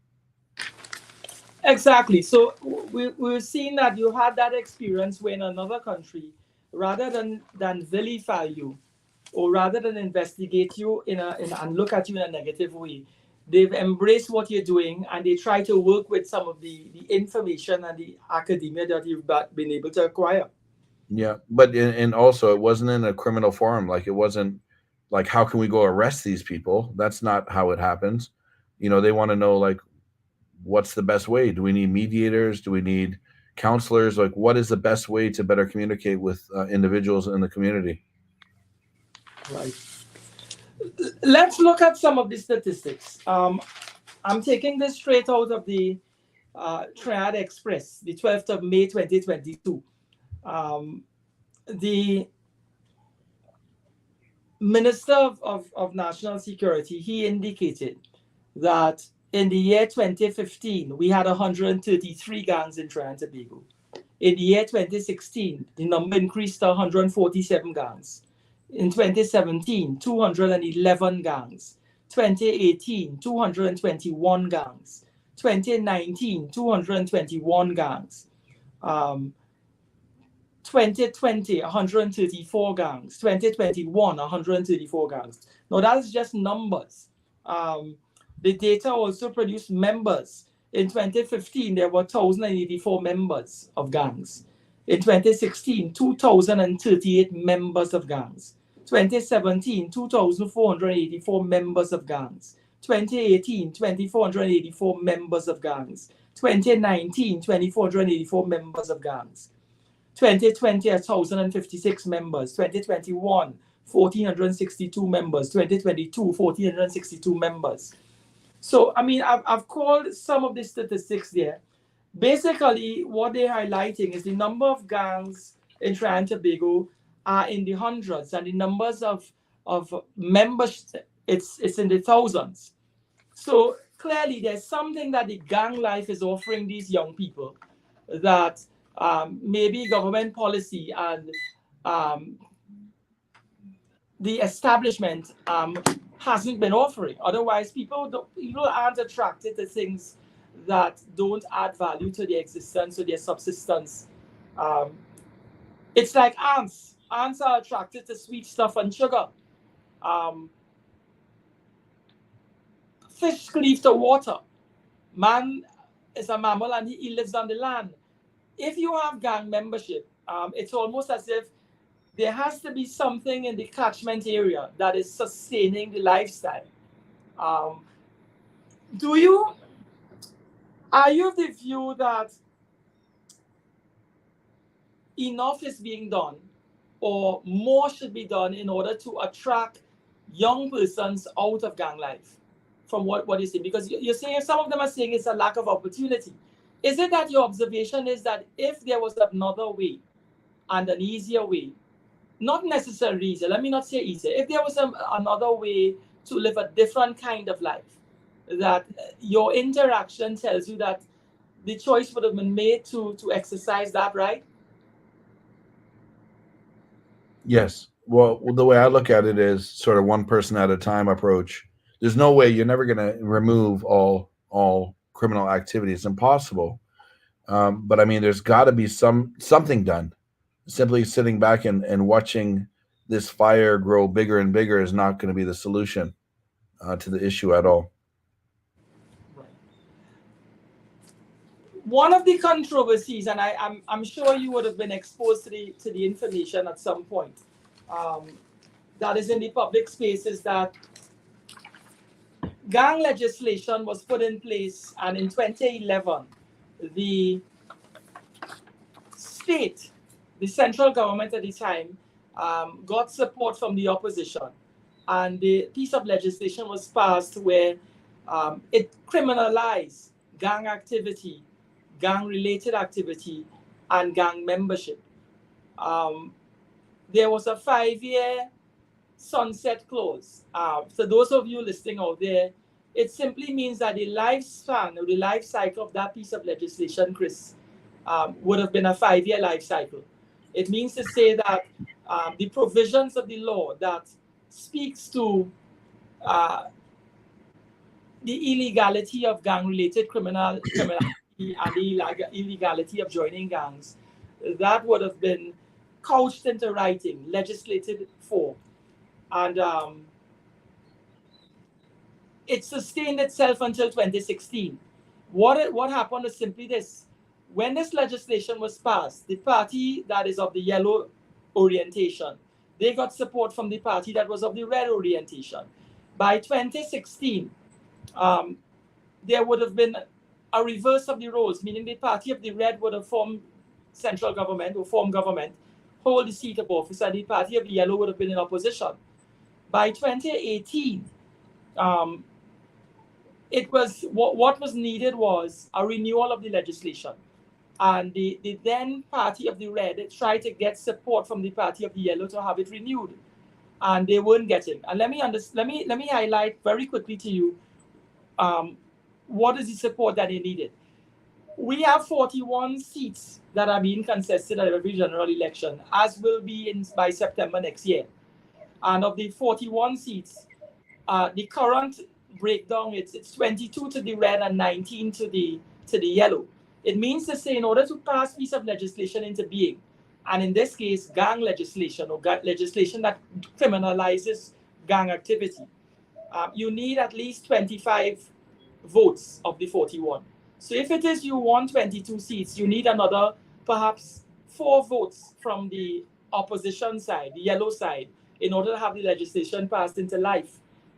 Exactly. So we're seeing that you had that experience where in another country, rather than vilify you, or rather than investigate you and look at you in a negative way, they've embraced what you're doing and they try to work with some of the information and the academia that you've been able to acquire. Yeah, but and also it wasn't in a criminal forum. Like, it wasn't like, how can we go arrest these people? That's not how it happens. You know, they want to know, like, what's the best way? Do we need mediators? Do we need counselors? Like, what is the best way to better communicate with individuals in the community? Right. Let's look at some of the statistics. I'm taking this straight out of the Triad Express, the 12th of May, 2022. The Minister of National Security, he indicated that in the year 2015, we had 133 gangs in Trinidad and Tobago. In the year 2016, the number increased to 147 gangs. In 2017, 211 gangs. 2018, 221 gangs. 2019, 221 gangs. 2020, 134 gangs. 2021, 134 gangs. Now, that is just numbers. The data also produced members. In 2015, there were 1,084 members of gangs. In 2016, 2,038 members of gangs. 2017, 2,484 members of gangs. 2018, 2,484 members of gangs. 2019, 2,484 members of gangs. 2020, 1,056 members. 2021, 1,462 members. 2022, 1,462 members. So, I mean, I've called some of the statistics there. Basically, what they're highlighting is the number of gangs in Trinidad and Tobago are in the hundreds, and the numbers of members, it's in the thousands. So clearly, there's something that the gang life is offering these young people that maybe government policy and the establishment hasn't been offering. Otherwise, people aren't attracted to things that don't add value to their existence or their subsistence. It's like ants. Ants are attracted to sweet stuff and sugar. Fish cleave to water. Man is a mammal and he lives on the land. If you have gang membership, it's almost as if there has to be something in the catchment area that is sustaining the lifestyle. Are you of the view that enough is being done or more should be done in order to attract young persons out of gang life? From what you see, because you're saying some of them are saying it's a lack of opportunity. Is it that your observation is that if there was another way and an easier way, not necessarily easier, let me not say easier, if there was another way to live a different kind of life, that your interaction tells you that the choice would have been made to exercise that right? Yes. Well, the way I look at it is sort of one person at a time approach. There's no way, you're never going to remove all criminal activity. It's impossible. But I mean, there's got to be something done. Simply sitting back and watching this fire grow bigger and bigger is not going to be the solution to the issue at all. One of the controversies, and I'm sure you would have been exposed to the information at some point, that is in the public space, is that gang legislation was put in place, and in 2011, the state, the central government at the time, got support from the opposition, and the piece of legislation was passed where it criminalized gang activity, gang-related activity, and gang membership. There was a 5-year sunset clause. So those of you listening out there, it simply means that the lifespan or the life cycle of that piece of legislation, Chris, would have been a 5-year life cycle. It means to say that the provisions of the law that speaks to the illegality of gang-related criminality and the illegality of joining gangs, that would have been couched into writing, legislated for. And it sustained itself until 2016. What happened is simply this. When this legislation was passed, the party that is of the yellow orientation, they got support from the party that was of the red orientation. By 2016, there would have been a reverse of the roles, meaning the party of the red would have formed central government or formed government, hold the seat of office, and the party of the yellow would have been in opposition. By 2018, it was what was needed was a renewal of the legislation, and the then party of the red tried to get support from the party of the yellow to have it renewed, and they weren't getting. And let me highlight very quickly to you what is the support that they needed. We have 41 seats that are being contested at every general election, as will be by September next year. And of the 41 seats, the current breakdown, it's 22 to the red and 19 to the yellow. It means to say, in order to pass piece of legislation into being, and in this case, gang legislation or legislation that criminalizes gang activity, you need at least 25 votes of the 41. So if it is you want 22 seats, you need another perhaps 4 votes from the opposition side, the yellow side, in order to have the legislation passed into life.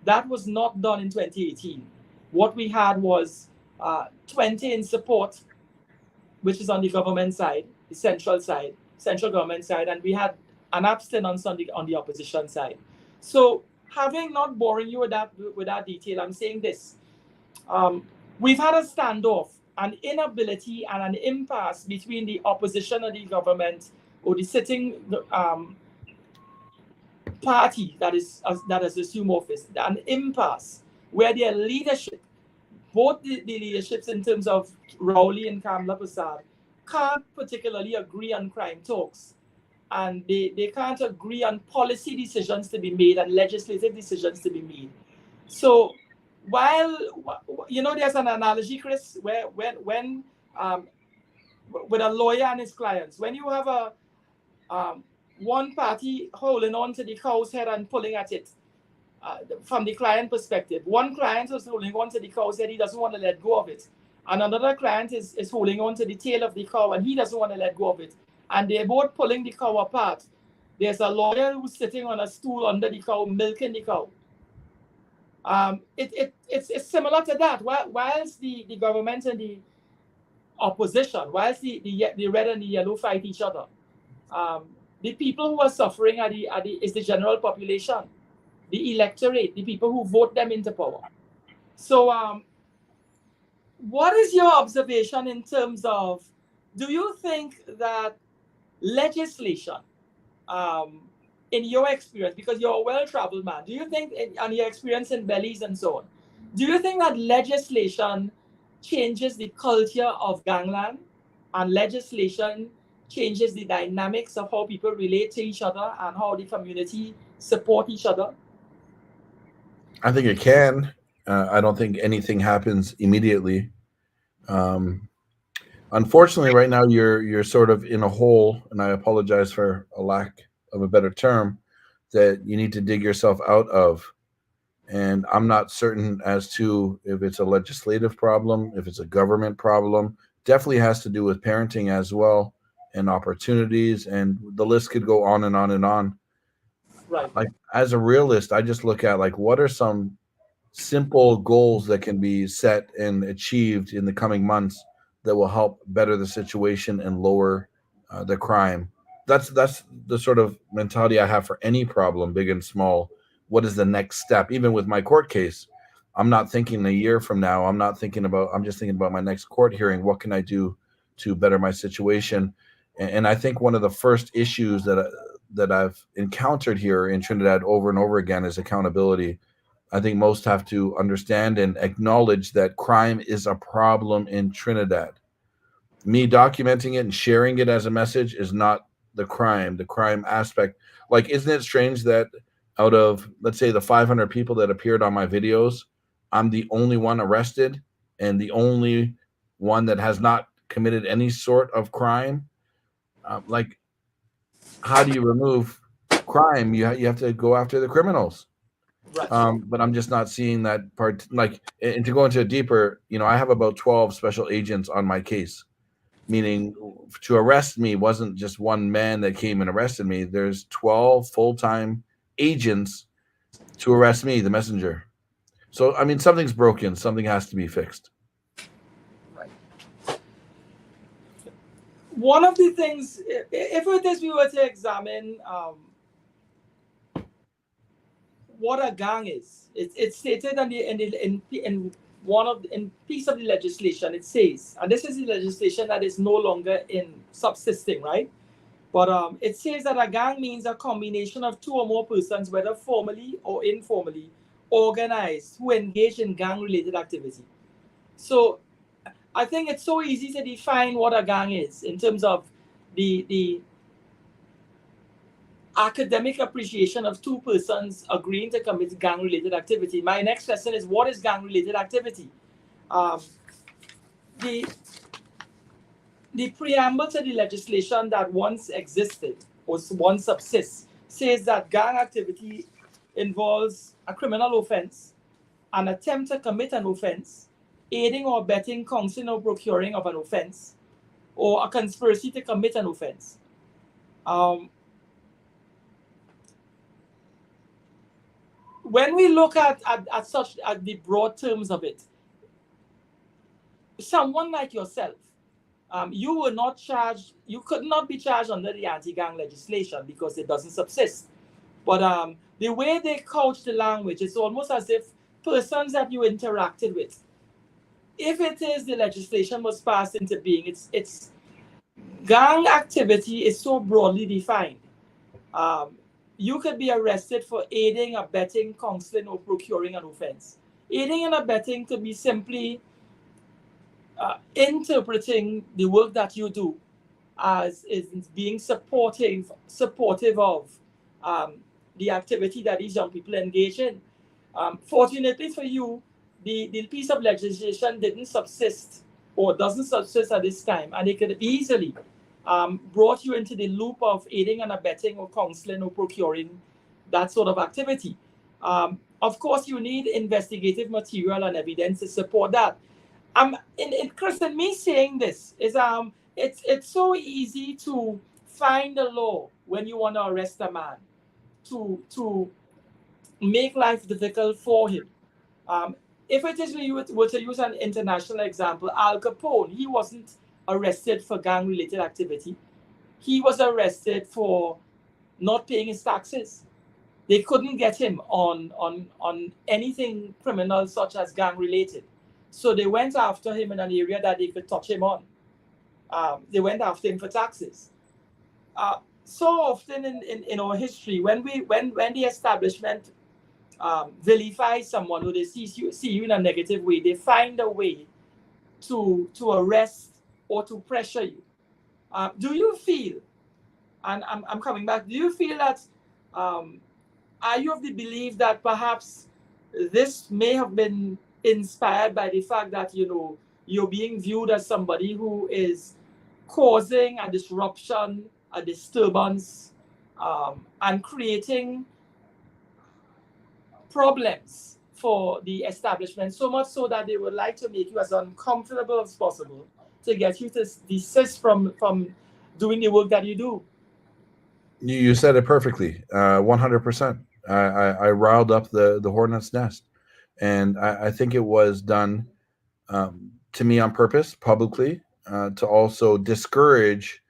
That was not done in 2018. What we had was 20 in support, which is on the government side, the central government side, and we had an abstinence on the opposition side. So having not boring you with that detail, I'm saying this. We've had a standoff, an inability and an impasse between the opposition and the government, or the sitting party that has assumed office, an impasse where their leadership, both the leaderships in terms of Rowley and Kamla Prasad, can't particularly agree on crime talks. And they can't agree on policy decisions to be made and legislative decisions to be made. So while, there's an analogy, Chris, where when with a lawyer and his clients, when you have a one party holding on to the cow's head and pulling at it, from the client perspective, one client is holding on to the cow's head, he doesn't want to let go of it, and another client is holding on to the tail of the cow and he doesn't want to let go of it, and they're both pulling the cow apart. There's a lawyer who's sitting on a stool under the cow, milking the cow. It's similar to that. Whilst the government and the opposition, whilst the red and the yellow fight each other, the people who are suffering is the general population, the electorate, the people who vote them into power. So what is your observation in terms of, do you think that legislation, in your experience, because you're a well-traveled man, do you think, and your experience in Belize and so on, do you think that legislation changes the culture of gangland, and legislation changes the dynamics of how people relate to each other and how the community support each other? I think it can. I don't think anything happens immediately. Unfortunately, right now you're sort of in a hole, and I apologize for a lack of a better term, that you need to dig yourself out of. And I'm not certain as to if it's a legislative problem, if it's a government problem. Definitely has to do with parenting as well, and opportunities, and the list could go on and on and on. Right. Like, as a realist, I just look at, like, what are some simple goals that can be set and achieved in the coming months that will help better the situation and lower the crime. That's the sort of mentality I have for any problem, big and small. What is the next step? Even with my court case, I'm not thinking a year from now. I'm just thinking about my next court hearing. What can I do to better my situation? And I think one of the first issues that I've encountered here in Trinidad over and over again is accountability. I think most have to understand and acknowledge that crime is a problem in Trinidad. Me documenting it and sharing it as a message is not the crime aspect. Like, isn't it strange that out of, let's say, the 500 people that appeared on my videos, I'm the only one arrested and the only one that has not committed any sort of crime? Like, how do you remove crime? You have to go after the criminals. Right. But I'm just not seeing that part. Like, and to go into it deeper, I have about 12 special agents on my case, meaning to arrest me wasn't just one man that came and arrested me. There's 12 full-time agents to arrest me, the messenger. So, I mean, something's broken. Something has to be fixed. Right. One of the things, if it is we were to examine what a gang is, it's stated in piece of the legislation. It says, and this is the legislation that is no longer in subsisting, right? But it says that a gang means a combination of two or more persons, whether formally or informally, organized, who engage in gang-related activity. So I think it's so easy to define what a gang is in terms of the academic appreciation of two persons agreeing to commit gang-related activity. My next question is, what is gang-related activity? The preamble to the legislation that once existed, or once subsists, says that gang activity involves a criminal offense, an attempt to commit an offense, aiding or abetting, counseling or procuring of an offense, or a conspiracy to commit an offense. When we look at the broad terms of it, someone like yourself, you were not charged, you could not be charged under the anti-gang legislation because it doesn't subsist. But the way they couch the language, it's almost as if persons that you interacted with, if it is the legislation was passed into being, it's gang activity is so broadly defined. You could be arrested for aiding, abetting, counseling, or procuring an offense. Aiding and abetting could be simply interpreting the work that you do as is being supportive of the activity that these young people engage in. Fortunately for you, the piece of legislation didn't subsist or doesn't subsist at this time, and it could easily brought you into the loop of aiding and abetting or counseling or procuring that sort of activity. Of course, you need investigative material and evidence to support that. Chris, and me saying this is it's so easy to find a law when you want to arrest a man to make life difficult for him. If it is we were to use an international example, Al Capone, he wasn't arrested for gang-related activity. He was arrested for not paying his taxes. They couldn't get him on anything criminal such as gang-related. So they went after him in an area that they could touch him on. They went after him for taxes. so often in our history, when the establishment vilifies someone or they see you in a negative way, they find a way to arrest or to pressure you. Do you feel, and I'm coming back, do you feel that, are you of the belief that perhaps this may have been inspired by the fact that, you're being viewed as somebody who is causing a disruption, a disturbance, and creating problems for the establishment, so much so that they would like to make you as uncomfortable as possible to get you to desist from doing the work that you do? You said it perfectly, 100%. I riled up the hornet's nest, and I think it was done to me on purpose, publicly, to also discourage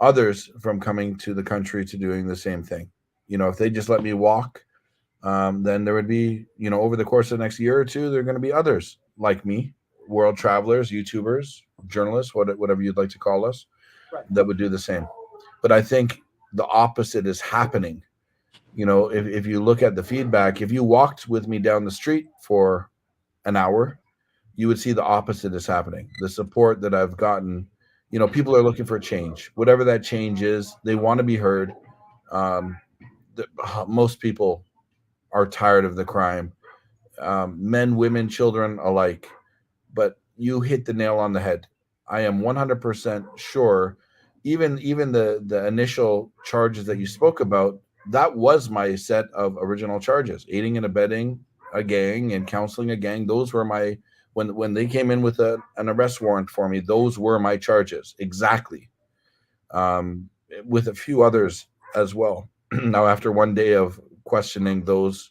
others from coming to the country to doing the same thing. If they just let me walk, then there would be, over the course of the next year or two, there are going to be others like me, world travelers, YouTubers, journalists, whatever you'd like to call us, Right. that would do the same. But I think the opposite is happening. If you look at the feedback, if you walked with me down the street for an hour, you would see the opposite is happening. The support that I've gotten, people are looking for change. Whatever that change is, they want to be heard. Most people are tired of the crime, men, women, children alike. But you hit the nail on the head. I am 100% sure. Even the initial charges that you spoke about, that was my set of original charges: aiding and abetting a gang and counseling a gang. Those were my, when they came in with an arrest warrant for me, those were my charges exactly, with a few others as well. Now, after one day of questioning, those,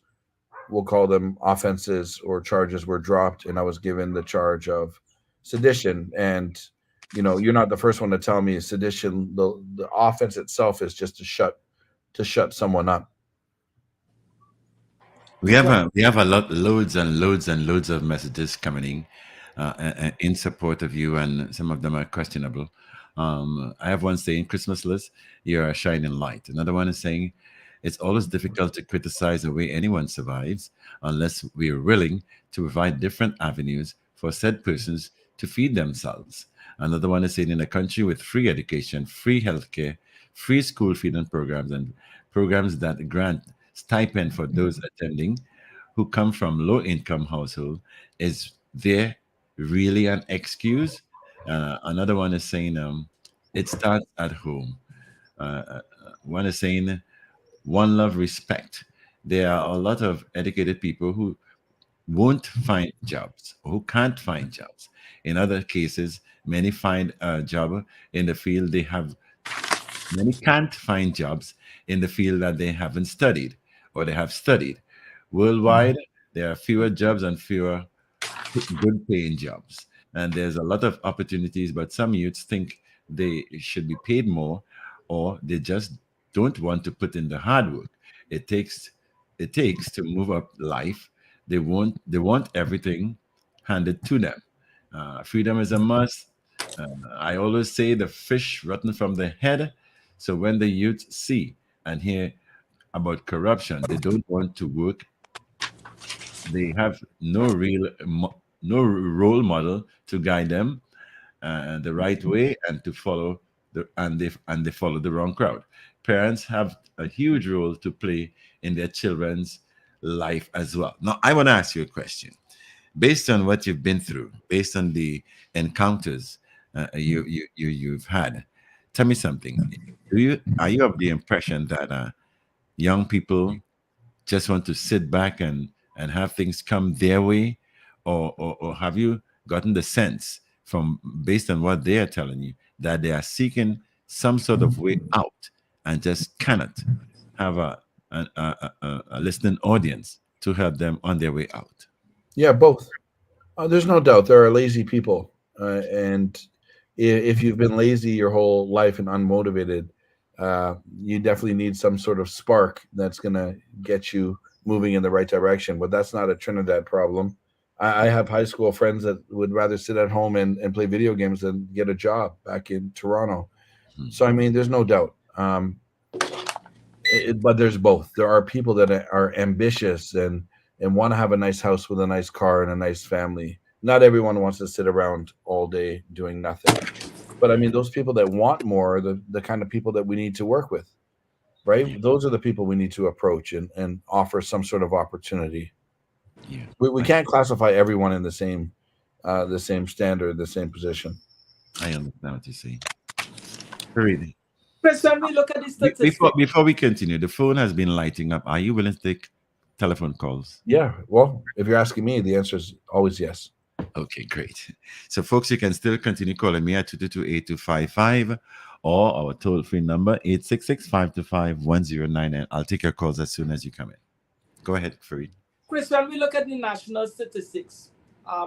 we'll call them offenses or charges, were dropped, and I was given the charge of sedition. And you're not the first one to tell me sedition, the offense itself is just to shut someone up. We have a lot, loads and loads and loads of messages coming in support of you, and some of them are questionable. I have one saying, "Christmas list, you're a shining light." Another one is saying, "It's always difficult to criticize the way anyone survives unless we are willing to provide different avenues for said persons to feed themselves." Another one is saying, "In a country with free education, free healthcare, free school feeding programs, and programs that grant stipend for those attending who come from low-income households, is there really an excuse?" Another one is saying, "It starts at home." One is saying, "One love, respect." There are a lot of educated people who won't find jobs, or who can't find jobs. In other cases, many find a job in the field they have. Many can't find jobs in the field that they haven't studied or they have studied. Worldwide, there are fewer jobs and fewer good paying jobs. And there's a lot of opportunities, but some youths think they should be paid more, or they just don't want to put in the hard work it takes to move up life. They want everything handed to them. Freedom is a must. I always say the fish rotten from the head. So when the youth see and hear about corruption, they don't want to work. They have no role model to guide them the right way, and to follow they follow the wrong crowd. Parents have a huge role to play in their children's life as well. Now, I want to ask you a question. Based on what you've been through, based on the encounters you've had, tell me something. Are you of the impression that young people just want to sit back and have things come their way, or have you gotten the sense from, based on what they are telling you, that they are seeking some sort of way out and just cannot have a listening audience to help them on their way out? Yeah, both. There's no doubt there are lazy people, and if you've been lazy your whole life and unmotivated, you definitely need some sort of spark that's going to get you moving in the right direction. But that's not a Trinidad problem. I have high school friends that would rather sit at home and play video games than get a job back in Toronto. So, I mean, there's no doubt. But there's both. There are people that are ambitious and want to have a nice house with a nice car and a nice family. Not everyone wants to sit around all day doing nothing. But I mean, those people that want more are the kind of people that we need to work with, right? Those are the people we need to approach and offer some sort of opportunity. Yeah. We can't classify everyone in the same standard, the same position. I understand what you're saying. Really. Chris, when we look at the statistics, Before we continue, the phone has been lighting up. Are you willing to take telephone calls? Yeah. Well, if you're asking me, the answer is always yes. Okay, great. So, folks, you can still continue calling me at 222-8255 or our toll-free number, 866-525-1099. I'll take your calls as soon as you come in. Go ahead, Fareed. Chris, when we look at the national statistics,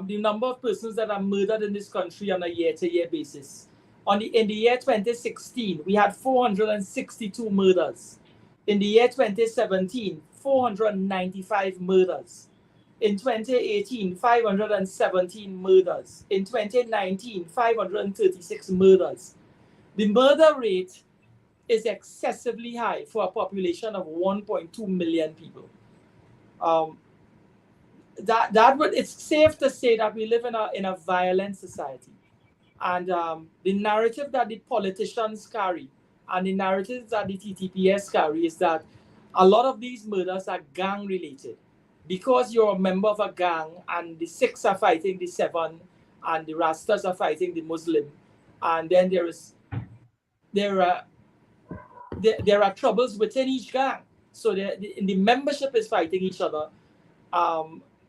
the number of persons that are murdered in this country on a year-to-year basis, in the year 2016, we had 462 murders. In the year 2017, 495 murders. In 2018, 517 murders. In 2019, 536 murders. The murder rate is excessively high for a population of 1.2 million people. It's safe to say that we live in a violent society. And the narrative that the politicians carry and the narratives that the TTPS carry is that a lot of these murders are gang related. Because you're a member of a gang and the 6 are fighting the 7 and the Rastas are fighting the Muslim. And then there are troubles within each gang. So the membership is fighting each other.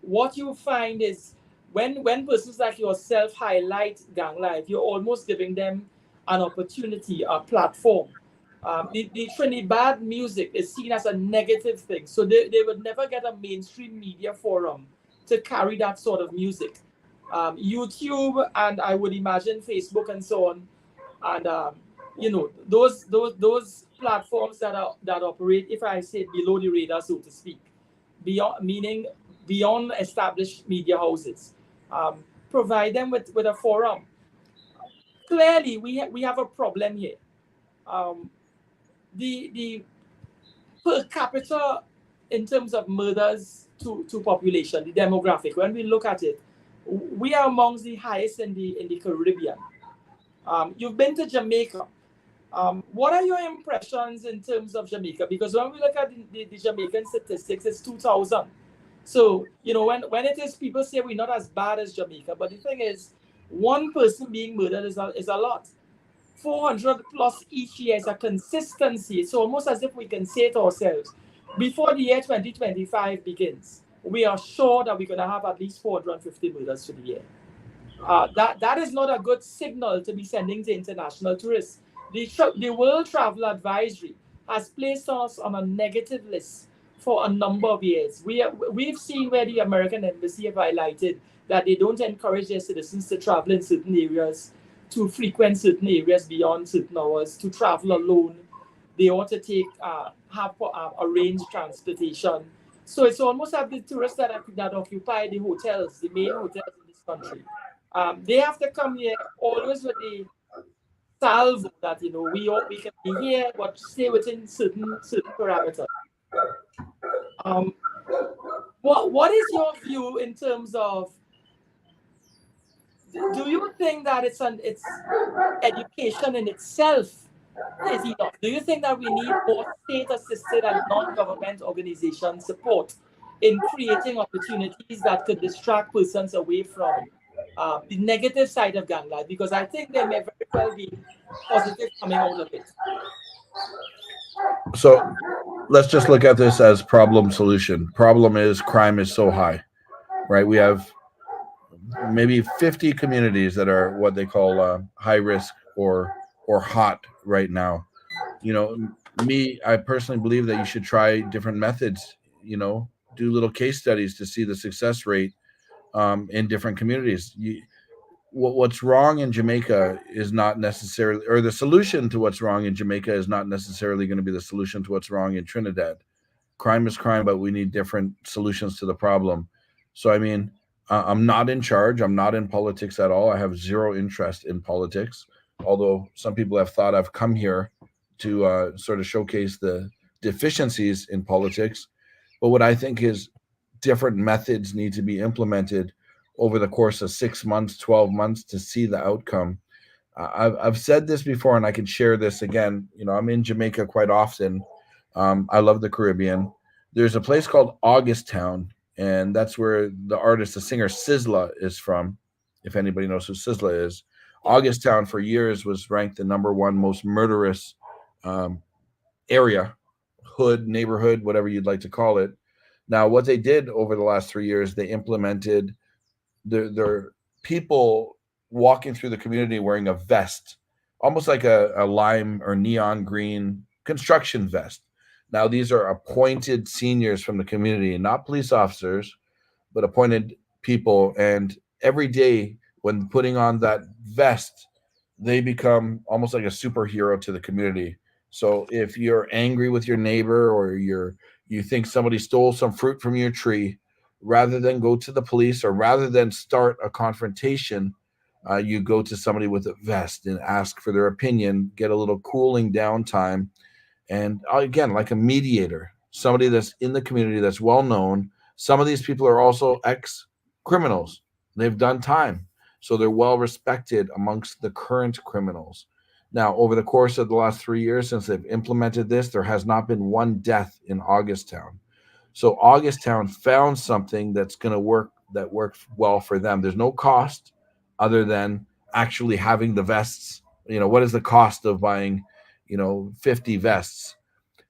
What you find is when persons like yourself highlight gang life, you're almost giving them an opportunity, a platform. The Trinidad music is seen as a negative thing. So they would never get a mainstream media forum to carry that sort of music. YouTube and I would imagine Facebook and so on. And those platforms that operate, if I say below the radar, so to speak, beyond established media houses, provide them with a forum. Clearly, we have a problem here. The per capita in terms of murders to population, the demographic, when we look at it, we are amongst the highest in the Caribbean. You've been to Jamaica. What are your impressions in terms of Jamaica? Because when we look at the Jamaican statistics, it's 2,000. So, when it is, people say we're not as bad as Jamaica, but the thing is, one person being murdered is a lot. 400 plus each year is a consistency. It's almost as if we can say to ourselves, before the year 2025 begins, we are sure that we're going to have at least 450 murders for the year. That is not a good signal to be sending to international tourists. The World Travel Advisory has placed us on a negative list for a number of years. We've seen where the American Embassy have highlighted that they don't encourage their citizens to travel in certain areas, to frequent certain areas beyond certain hours, to travel alone. They ought to have arranged transportation. So it's almost like the tourists that occupy the hotels, the main hotels in this country. They have to come here always with the salvo that we can be here, but stay within certain parameters. What is your view in terms of? Do you think that it's education in itself is enough? Do you think that we need more state-assisted and non-government organization support in creating opportunities that could distract persons away from the negative side of gang life? Because I think there may very well be positive coming out of it. So let's just look at this as problem solution. Problem is crime is so high, right? We have maybe 50 communities that are what they call high risk or hot right now. I personally believe that you should try different methods, do little case studies to see the success rate in different communities. What's wrong in Jamaica is not necessarily, or the solution to what's wrong in Jamaica is not necessarily going to be the solution to what's wrong in Trinidad. Crime is crime, but we need different solutions to the problem. So, I mean, I'm not in charge. I'm not in politics at all. I have zero interest in politics, although some people have thought I've come here to sort of showcase the deficiencies in politics, but what I think is different methods need to be implemented over the course of 6 months, 12 months to see the outcome. I've said this before, and I can share this again. You know, I'm in Jamaica quite often. I love the Caribbean. There's a place called August Town, and that's where the artist, the singer Sizzla is from. If anybody knows who Sizzla is, August Town for years was ranked the #1 most murderous area, hood, neighborhood, whatever you'd like to call it. Now, what they did over the last 3 years, they implemented their people walking through the community wearing a vest, almost like a lime or neon green construction vest. Now, these are appointed seniors from the community, not police officers, but appointed people. And every day when putting on that vest, they become almost like a superhero to the community. So if you're angry with your neighbor, or you think somebody stole some fruit from your tree, rather than go to the police or rather than start a confrontation, you go to somebody with a vest and ask for their opinion, get a little cooling down time. And again, like a mediator, somebody that's in the community that's well known. Some of these people are also ex-criminals. They've done time. So they're well respected amongst the current criminals. Now, over the course of the last 3 years since they've implemented this, there has not been one death in August Town. So August Town found something that's going to work, that worked well for them. There's no cost other than actually having the vests. You know, what is the cost of buying, 50 vests?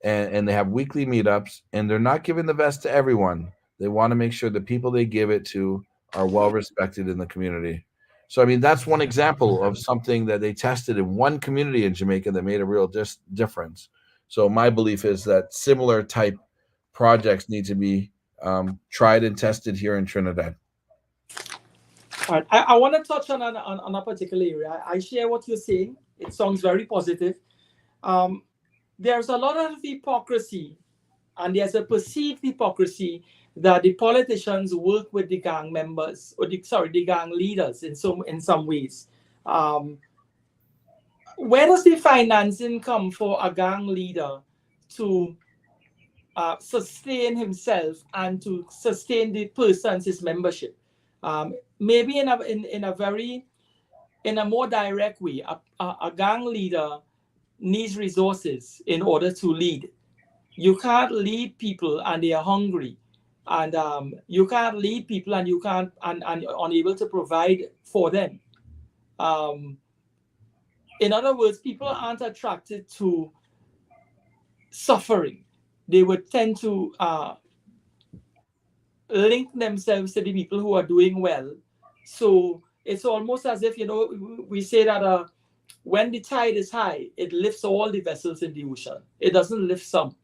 And they have weekly meetups, and they're not giving the vest to everyone. They want to make sure the people they give it to are well respected in the community. So, I mean, that's one example of something that they tested in one community in Jamaica that made a real difference. So my belief is that similar type projects need to be tried and tested here in Trinidad. All right. I want to touch on a particular area. I share what you're saying. It sounds very positive. There's a lot of hypocrisy, and there's a perceived hypocrisy that the politicians work with the gang members, or the gang leaders in some ways. Where does the financing come for a gang leader to sustain himself and to sustain the person's his membership? Maybe in a more direct way, a gang leader needs resources in order to lead. You can't lead people and they are hungry, and you can't lead people and you can't and unable to provide for them. In other words, people aren't attracted to suffering. They would tend to link themselves to the people who are doing well. So it's almost as if, we say that when the tide is high, it lifts all the vessels in the ocean. It doesn't lift some.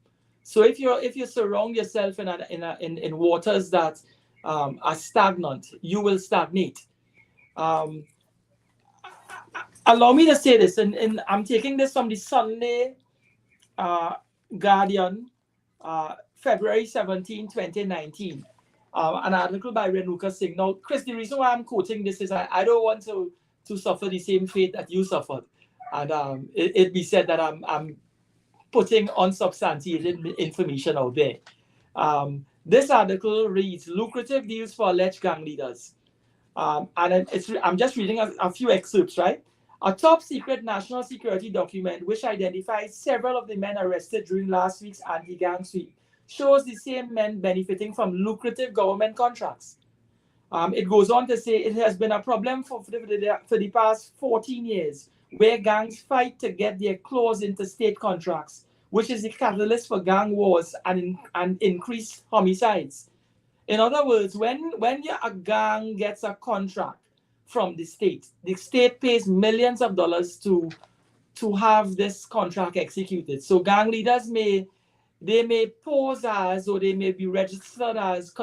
So if you surround yourself in waters that are stagnant, you will stagnate. Allow me to say this, and I'm taking this from the Sunday Guardian, February 17, 2019. An article by Renuka Singh. Now, Chris, the reason why I'm quoting this is I don't want to suffer the same fate that you suffered, and it be said that I'm putting unsubstantiated information out there. This article reads, lucrative deals for alleged gang leaders. And I'm just reading a few excerpts, right? A top secret national security document which identifies several of the men arrested during last week's anti-gang sweep shows the same men benefiting from lucrative government contracts. It goes on to say it has been a problem for the past 14 years, where gangs fight to get their claws into state contracts, which is the catalyst for gang wars and increased homicides. In other words, when a gang gets a contract from the state pays millions of dollars to have this contract executed. So gang leaders may pose as, or they may be registered as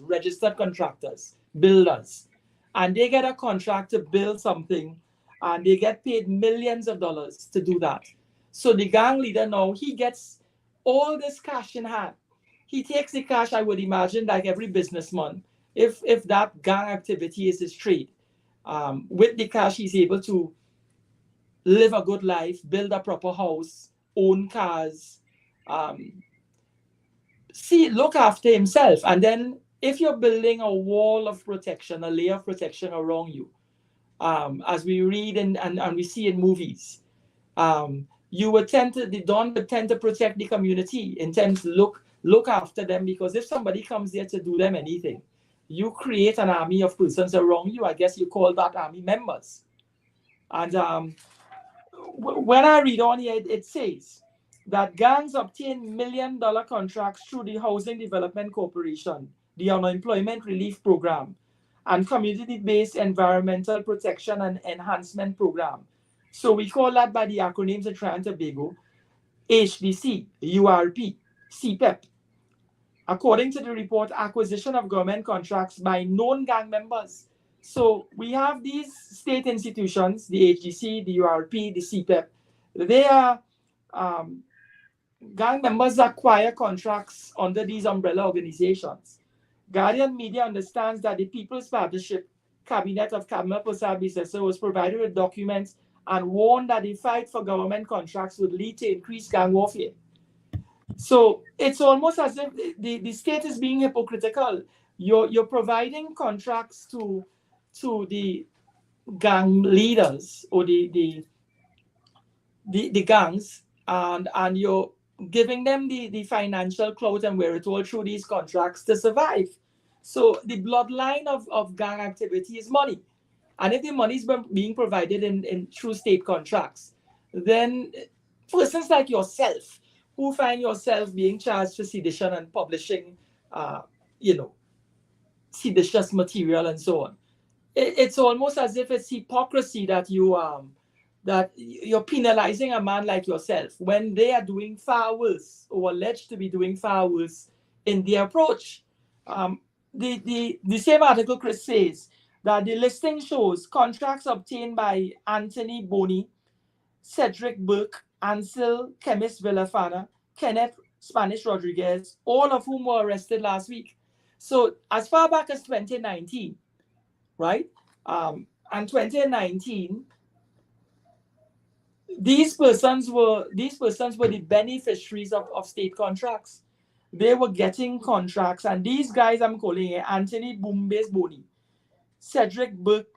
registered contractors, builders, and they get a contract to build something, and they get paid millions of dollars to do that. So the gang leader now, he gets all this cash in hand. He takes the cash, I would imagine, like every businessman, if that gang activity is his trade. With the cash, he's able to live a good life, build a proper house, own cars, look after himself. And then if you're building a wall of protection, a layer of protection around you, as we read and we see in movies, the Don would tend to protect the community, intend to look after them, because if somebody comes there to do them anything, you create an army of persons around you. I guess you call that army members. And when I read on here, it says that gangs obtain $1 million contracts through the Housing Development Corporation, the Unemployment Relief Program, and Community-Based Environmental Protection and Enhancement Program. So we call that by the acronyms in Trinidad and Tobago, HDC, URP, CPEP. According to the report, acquisition of government contracts by known gang members. So we have these state institutions, the HDC, the URP, the CPEP. They are gang members acquire contracts under these umbrella organizations. Guardian Media understands that the People's Partnership Cabinet of Cabinet Personnel was provided with documents and warned that the fight for government contracts would lead to increased gang warfare. So it's almost as if the state is being hypocritical. You're providing contracts to the gang leaders or the gangs, and you're giving them the financial clout and wherewithal through these contracts to survive. So the bloodline of gang activity is money. And if the money is being provided in through state contracts, then persons like yourself who find yourself being charged for sedition and publishing, seditious material and so on, it's almost as if it's hypocrisy that you're penalizing a man like yourself when they are doing far worse, or alleged to be doing far worse in their approach. The same article, Chris, says that the listing shows contracts obtained by Anthony Boney, Cedric Burke, Ansel Chemist Villafana, Kenneth Spanish Rodriguez, all of whom were arrested last week. So as far back as 2019, right? And 2019, these persons were the beneficiaries of state contracts. They were getting contracts, and these guys I'm calling it Anthony Boombase Boney, Cedric Burke,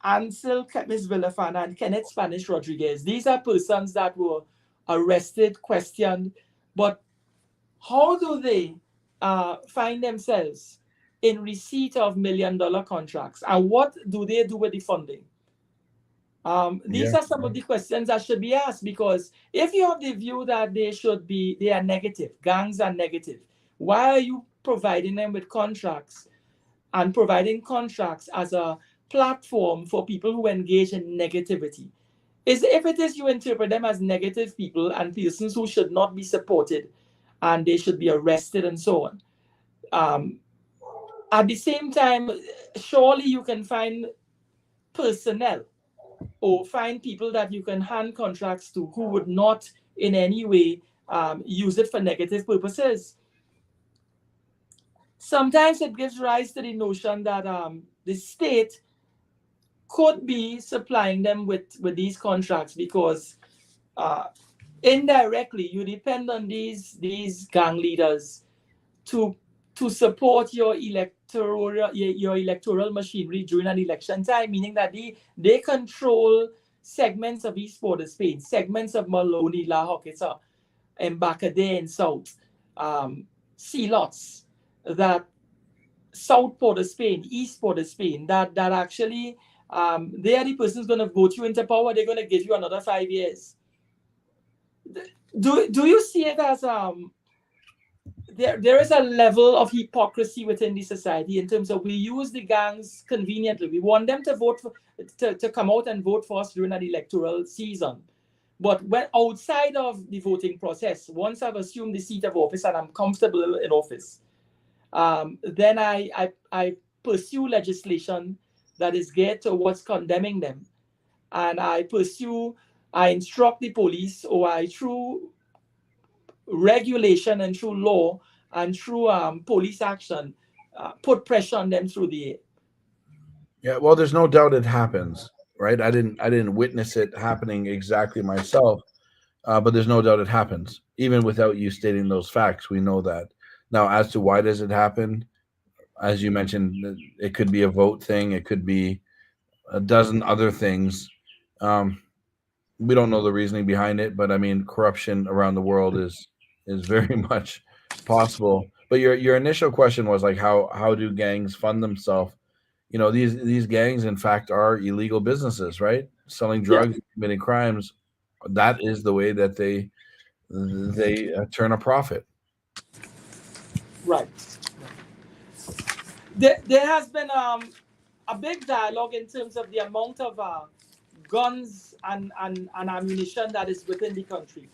Ansel Chemist Villafana, and Kenneth Spanish Rodriguez. These are persons that were arrested, questioned, but how do they find themselves in receipt of $1 million contracts, and what do they do with the funding? These are some of the questions that should be asked, because if you have the view that they are negative, gangs are negative, why are you providing them with contracts and providing contracts as a platform for people who engage in negativity? If it is, you interpret them as negative people and persons who should not be supported and they should be arrested and so on. At the same time, surely you can find personnel or find people that you can hand contracts to who would not in any way use it for negative purposes. Sometimes it gives rise to the notion that the state could be supplying them with these contracts, because indirectly you depend on these gang leaders to support your electoral machinery during an election time, meaning that they control segments of East Port of Spain, segments of Maloney, La Hoqueta, Embarcadero and South, C-lots, that South Port of Spain, East Port of Spain, that actually they are the persons going to vote you into power. They're going to give you another 5 years. Do you see it as there is a level of hypocrisy within the society in terms of we use the gangs conveniently. We want them to vote to come out and vote for us during an electoral season. But when outside of the voting process, once I've assumed the seat of office and I'm comfortable in office, then I pursue legislation that is geared towards condemning them. And I instruct the police, or through regulation and through law and through police action, put pressure on them through the air. Yeah, well, there's no doubt it happens, right? I didn't witness it happening exactly myself, but there's no doubt it happens. Even without you stating those facts, we know that. Now, as to why does it happen, as you mentioned, it could be a vote thing. It could be a dozen other things. We don't know the reasoning behind it, but I mean, corruption around the world is very much possible. But your initial question was like, how do gangs fund themselves? You know, these gangs, in fact, are illegal businesses, right? Selling drugs, committing crimes. That is the way that they turn a profit. Right. There has been a big dialogue in terms of the amount of guns and ammunition that is within the country.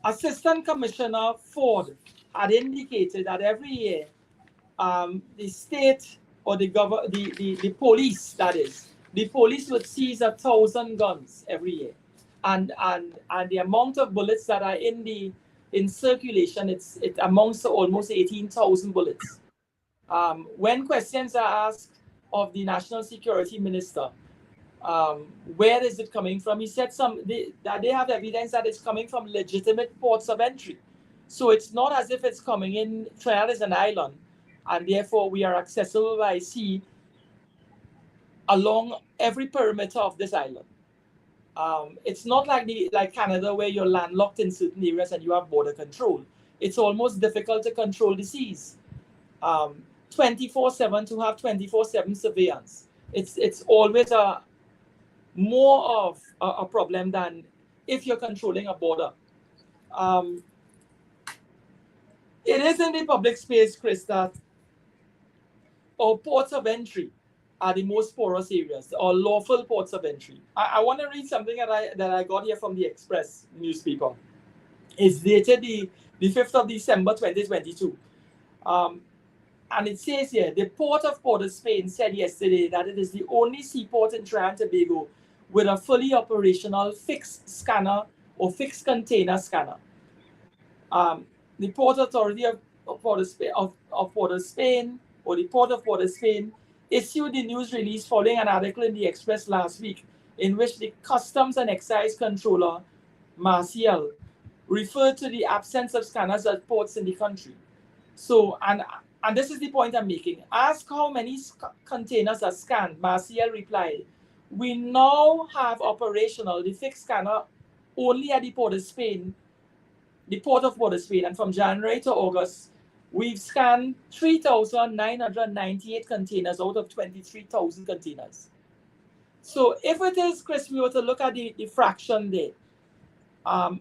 Assistant Commissioner Ford had indicated that every year the state or the police, that is, the police would seize 1,000 guns every year, and the amount of bullets that are in circulation, it amounts to almost 18,000 bullets. When questions are asked of the National Security Minister, where is it coming from? He said that they have evidence that it's coming from legitimate ports of entry. So it's not as if it's coming in. Trinidad is an island, and therefore we are accessible by sea along every perimeter of this island. It's not like Canada, where you're landlocked in certain areas and you have border control. It's almost difficult to control the seas. 24/7 to have 24/7 surveillance. It's always more of a problem than if you're controlling a border. It is in the public space, Chris, that our ports of entry are the most porous areas, or lawful ports of entry. I want to read something that I got here from the Express newspaper. It's dated the 5th of December 2022. And it says here, the Port of Port of Spain said yesterday that it is the only seaport in Trinidad and Tobago with a fully operational fixed scanner or fixed container scanner. The Port Authority of Port of Spain, or the Port of Port of Spain, issued the news release following an article in the Express last week in which the Customs and Excise Controller, Marcial, referred to the absence of scanners at ports in the country. So, and this is the point I'm making. Ask how many containers are scanned. Marcial replied, we now have operational the fixed scanner only at the Port of Spain, the Port of Port of Spain, and from January to August, we've scanned 3,998 containers out of 23,000 containers. So if it is, Chris, we were to look at the fraction there,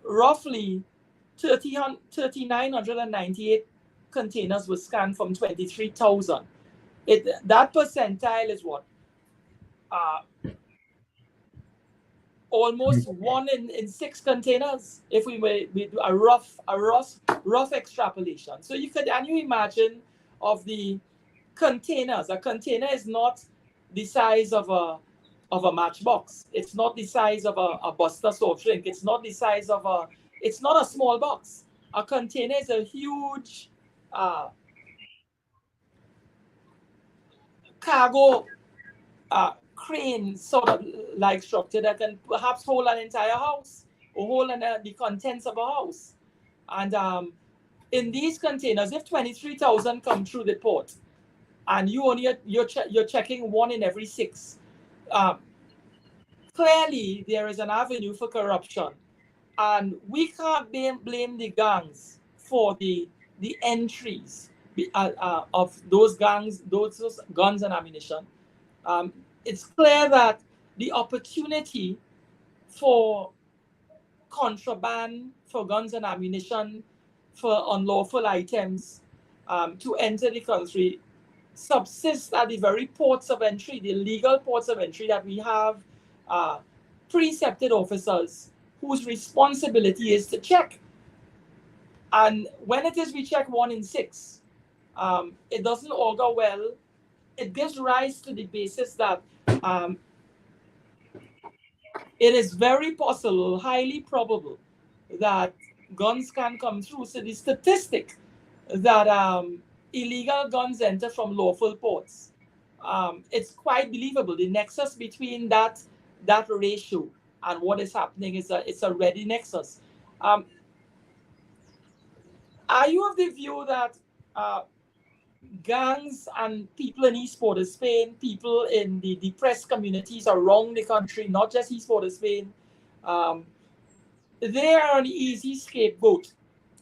roughly 3,998 containers were scanned from 23,000. That percentile is what? Almost 1 in 6 containers, if we do a rough extrapolation. So you imagine of the containers. A container is not the size of a matchbox. It's not the size of a Buster soft drink. It's not the size of it's not a small box. A container is a huge cargo crane sort of like structure that can perhaps hold an entire house or hold the contents of a house. And in these containers, if 23,000 come through the port, and you're checking 1 in every 6, clearly there is an avenue for corruption, and we can't blame the gangs for the entries of those gangs, those guns and ammunition. It's clear that the opportunity for contraband, for guns and ammunition, for unlawful items to enter the country subsists at the very ports of entry, the legal ports of entry that we have precepted officers whose responsibility is to check. And when it is we check 1 in 6, it doesn't augur well. It gives rise to the basis that it is very possible, highly probable, that guns can come through. So the statistic that illegal guns enter from lawful ports, it's quite believable. The nexus between that ratio and what is happening is it's a ready nexus. Are you of the view that gangs and people in East Port of Spain, people in the depressed communities around the country, not just East Port of Spain, they are an easy scapegoat,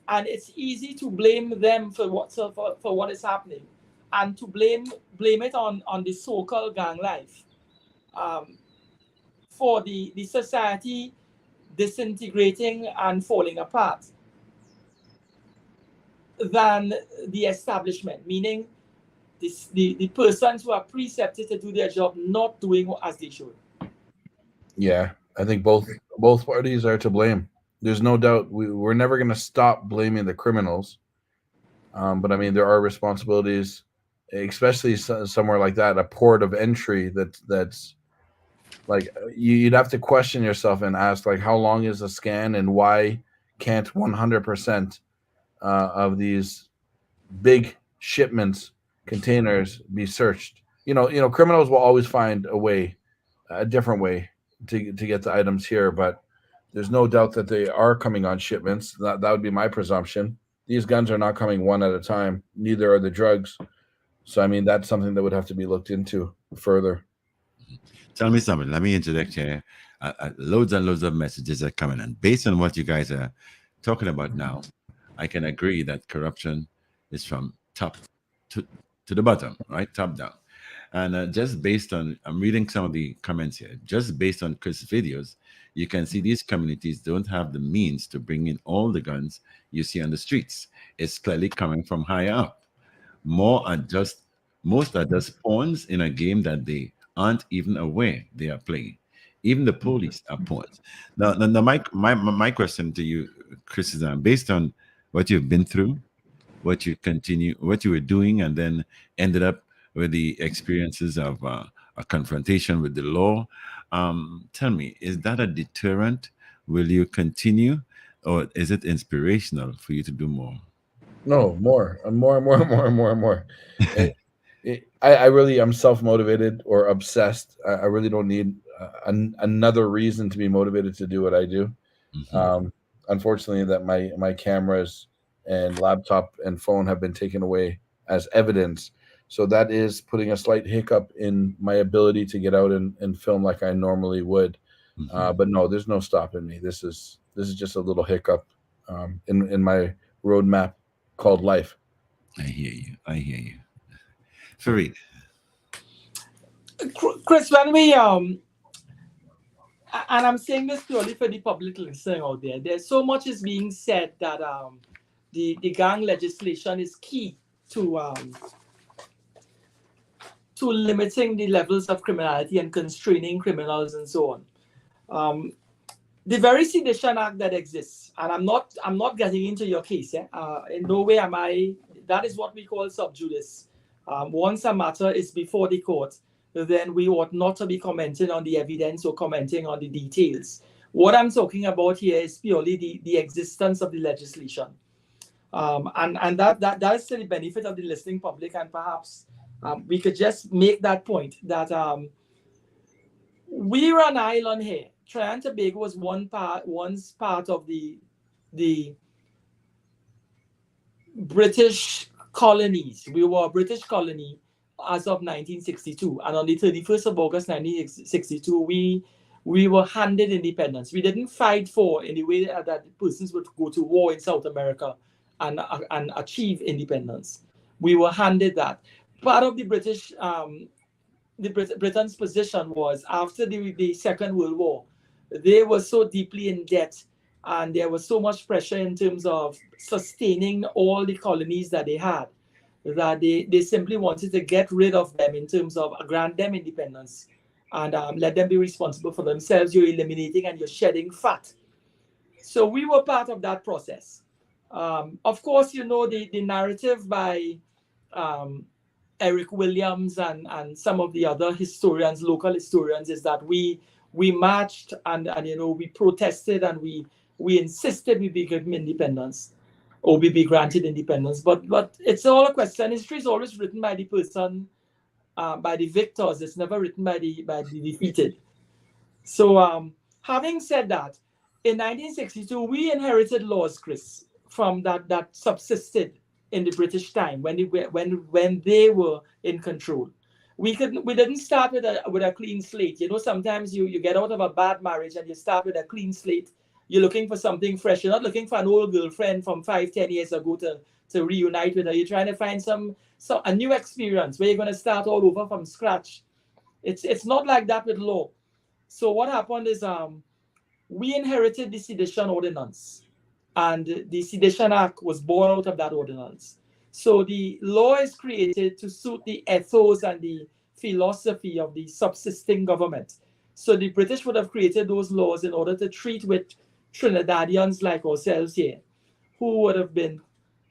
and it's easy to blame them for what is happening, and to blame it on the so-called gang life, for the society disintegrating and falling apart, than the establishment, meaning the persons who are precepted to do their job not doing as they should. Yeah, I think both parties are to blame. There's no doubt we're never going to stop blaming the criminals. But I mean, there are responsibilities, especially somewhere like that, a port of entry that's like you'd have to question yourself and ask, like, how long is a scan, and why can't 100% of these big shipments, containers, be searched? Criminals will always find a different way to get the items here, but there's no doubt that they are coming on shipments. That would be my presumption. These guns are not coming one at a time. Neither are the drugs. So, I mean, that's something that would have to be looked into further. Tell me something. Let me interject here. Loads and loads of messages are coming in. Based on what you guys are talking about now, I can agree that corruption is from top to the bottom, right? Top down. And just based on, I'm reading some of the comments here, just based on Chris' videos, you can see these communities don't have the means to bring in all the guns you see on the streets. It's clearly coming from higher up. Most are just pawns in a game that they aren't even aware they are playing. Even the police are pawns. Now my question to you, Chris, is based on what you've been through, what you were doing, and then ended up with the experiences of a confrontation with the law. Tell me, is that a deterrent? Will you continue, or is it inspirational for you to do more? No, more. I really am self-motivated or obsessed. I really don't need another reason to be motivated to do what I do. Mm-hmm. Unfortunately, that my cameras and laptop and phone have been taken away as evidence. So that is putting a slight hiccup in my ability to get out and film like I normally would. Mm-hmm. But no, there's no stopping me. This is just a little hiccup in my roadmap called life. I hear you. Fareed. Chris, when we and I'm saying this purely for the public listening out there, there's so much is being said that the gang legislation is key to limiting the levels of criminality and constraining criminals and so on. The very Sedition Act that exists, and I'm not getting into your case, in no way am I. That is what we call sub judice. Once a matter is before the court, then we ought not to be commenting on the evidence or commenting on the details. What I'm talking about here is purely the existence of the legislation, and that is to the benefit of the listening public, and perhaps we could just make that point that we're an island here. Trinidad and Tobago was once part of the British colonies. We were a British colony as of 1962, and on the 31st of August 1962, we were handed independence. We didn't fight for in the way that persons would go to war in South America and achieve independence. We were handed that. Part of the British, Britain's position was after the Second World War, they were so deeply in debt, and there was so much pressure in terms of sustaining all the colonies that they had, that they simply wanted to get rid of them in terms of grant them independence and let them be responsible for themselves. You're eliminating and you're shedding fat. So we were part of that process. Of course, you know, the narrative by Eric Williams and some of the other historians, local historians, is that we marched and you know, we protested and we insisted we be given independence or we be granted independence. But it's all a question. History is always written by the person, by the victors. It's never written by the defeated. So having said that, in 1962, we inherited laws, Chris, from that subsisted in the British time when they were in control. We didn't start with a clean slate. You know, sometimes you get out of a bad marriage and you start with a clean slate. You're looking for something fresh. You're not looking for an old girlfriend from 5-10 years ago to reunite with her. You're trying to find a new experience where you're going to start all over from scratch. It's not like that with law. So what happened is we inherited the Sedition Ordinance, and the Sedition Act was born out of that ordinance. So the law is created to suit the ethos and the philosophy of the subsisting government. So the British would have created those laws in order to treat with Trinidadians like ourselves here, who would have been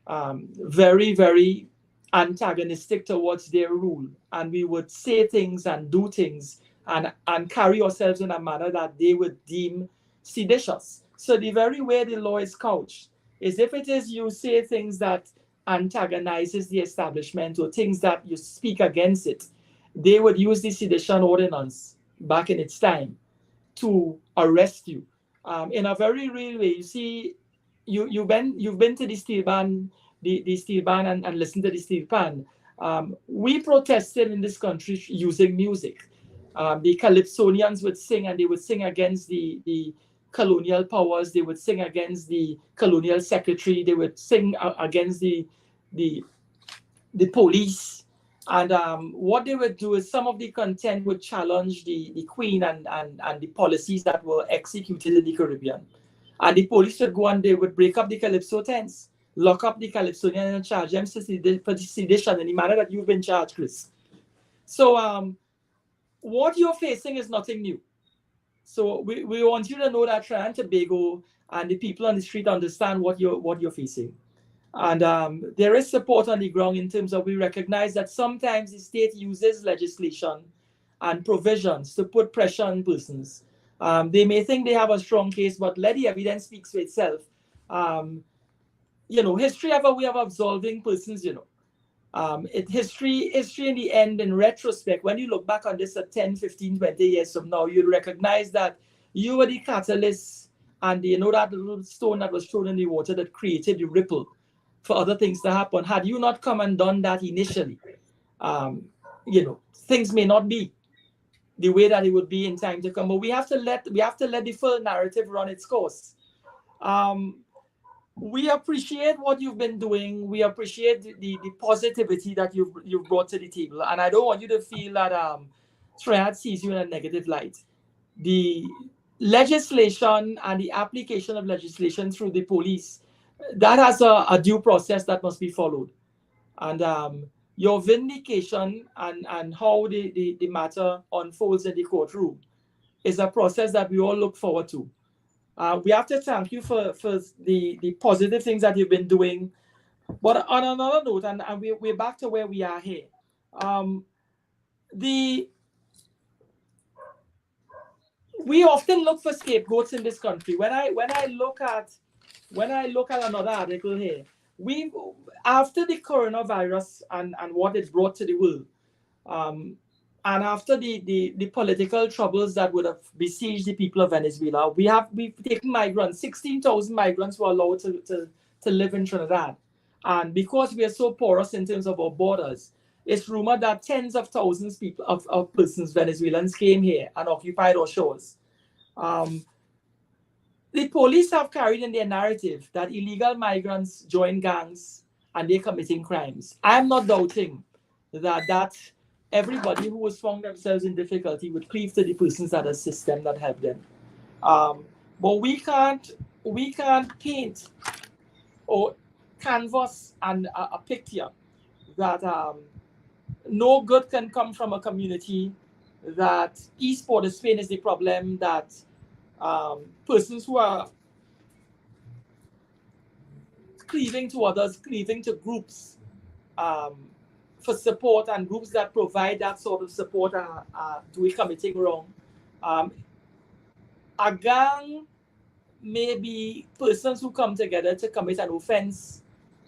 very, very antagonistic towards their rule. And we would say things and do things and carry ourselves in a manner that they would deem seditious. So the very way the law is couched is if it is you say things that antagonizes the establishment or things that you speak against it, they would use the Sedition Ordinance back in its time to arrest you. In a very real way, you see, you've been to the steel band, the steel band and listened to the steel band. We protested in this country using music. The Calypsonians would sing, and they would sing against the colonial powers. They would sing against the colonial secretary. They would sing against the police. And what they would do is some of the content would challenge the Queen and the policies that were executed in the Caribbean. And the police would go and they would break up the Calypso tents, lock up the Calypsonians and charge them for sedition in the manner that you've been charged, Chris. So what you're facing is nothing new. So we want you to know that Trinidad and Tobago and the people on the street understand what you're facing. And there is support on the ground in terms of we recognize that sometimes the state uses legislation and provisions to put pressure on persons. They may think they have a strong case, but let the evidence speak for itself. History have a way of absolving persons, history in the end, in retrospect, when you look back on this at 10, 15, 20 years from now, you'll recognize that you were the catalyst and that little stone that was thrown in the water that created the ripple for other things to happen. Had you not come and done that initially, things may not be the way that it would be in time to come. But we have to let the full narrative run its course. We appreciate what you've been doing. We appreciate the positivity that you've brought to the table. And I don't want you to feel that Trinidad sees you in a negative light. The legislation and the application of legislation through the police, that has a due process that must be followed. And your vindication and how the matter unfolds in the courtroom is a process that we all look forward to. We have to thank you for the positive things that you've been doing. But on another note, and we're back to where we are here. We often look for scapegoats in this country. When I look at another article here, after the coronavirus and what it brought to the world, and after the political troubles that would have besieged the people of Venezuela, we've taken migrants. 16,000 migrants were allowed to live in Trinidad. And because we are so porous in terms of our borders, it's rumored that tens of thousands of persons, Venezuelans, came here and occupied our shores. The police have carried in their narrative that illegal migrants join gangs and they're committing crimes. I'm not doubting that everybody who has found themselves in difficulty would cleave to the persons that assist them, that help them. But we can't paint or canvas and a picture that no good can come from a community, that East Port of Spain is the problem, that persons who are cleaving to others, cleaving to groups for support, and groups that provide that sort of support are committing wrong. A gang may be persons who come together to commit an offense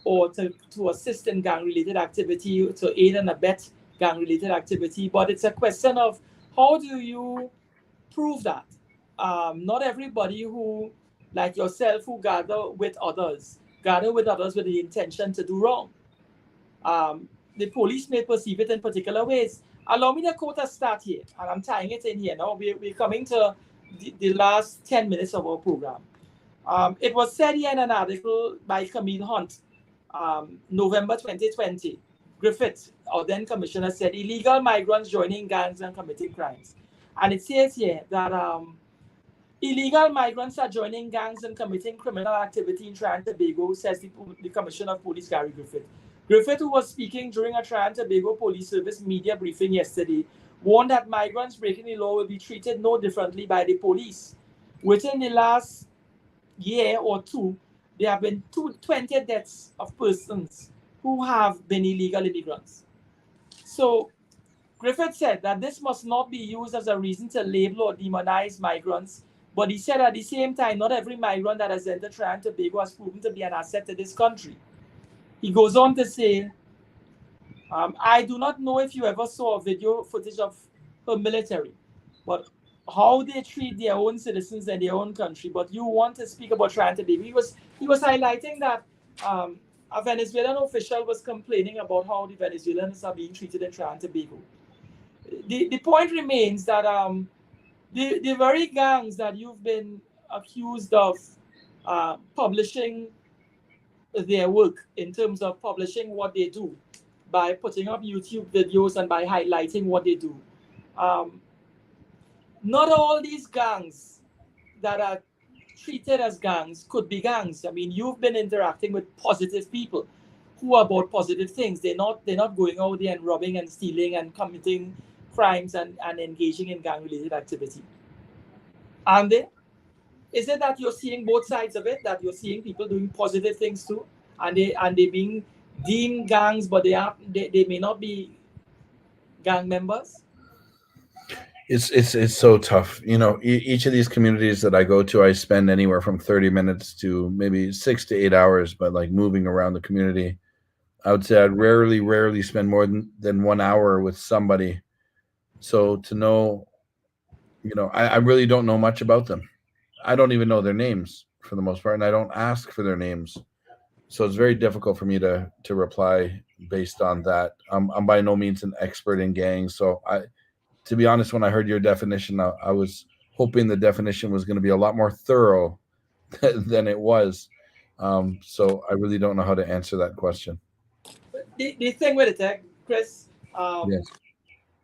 or to assist in gang-related activity, to aid and abet gang-related activity, but it's a question of how do you prove that? not everybody who, like yourself, who gather with others with the intention to do wrong. The police may perceive it in particular ways. Allow me to quote a stat here, and I'm tying it in here now. We're coming to the last 10 minutes of our program. It was said here in an article by Camille Hunt, November 2020. Griffith, our then commissioner, said illegal migrants joining gangs and committing crimes. And it says here that illegal migrants are joining gangs and committing criminal activity in Trinidad and Tobago, says the Commissioner of Police, Gary Griffith. Griffith, who was speaking during a Trinidad and Tobago Police Service media briefing yesterday, warned that migrants breaking the law will be treated no differently by the police. Within the last year or two, there have been 20 deaths of persons who have been illegal immigrants. So Griffith said that this must not be used as a reason to label or demonize migrants, but he said at the same time, not every migrant that has entered Trinidad and Tobago has proven to be an asset to this country. He goes on to say, I do not know if you ever saw a video footage of her military, but how they treat their own citizens in their own country. But you want to speak about Trinidad and Tobago. He was highlighting that a Venezuelan official was complaining about how the Venezuelans are being treated in Trinidad and Tobago. The point remains that the very gangs that you've been accused of publishing their work, in terms of publishing what they do by putting up YouTube videos and by highlighting what they do. Not all these gangs that are treated as gangs could be gangs. I mean, you've been interacting with positive people who are about positive things. They're not going out there and robbing and stealing and committing crimes and engaging in gang-related activity. And is it that you're seeing both sides of it, that you're seeing people doing positive things too, and they being deemed gangs, but they may not be gang members? It's so tough. You know, each of these communities that I go to, I spend anywhere from 30 minutes to maybe 6 to 8 hours, but like moving around the community. I would say I'd rarely spend more than 1 hour with somebody. So to know, you know, I really don't know much about them. I don't even know their names for the most part, and I don't ask for their names. So it's very difficult for me to reply based on that. I'm by no means an expert in gangs. So to be honest, when I heard your definition, I was hoping the definition was going to be a lot more thorough than it was. So I really don't know how to answer that question. The thing with it, Chris, yes.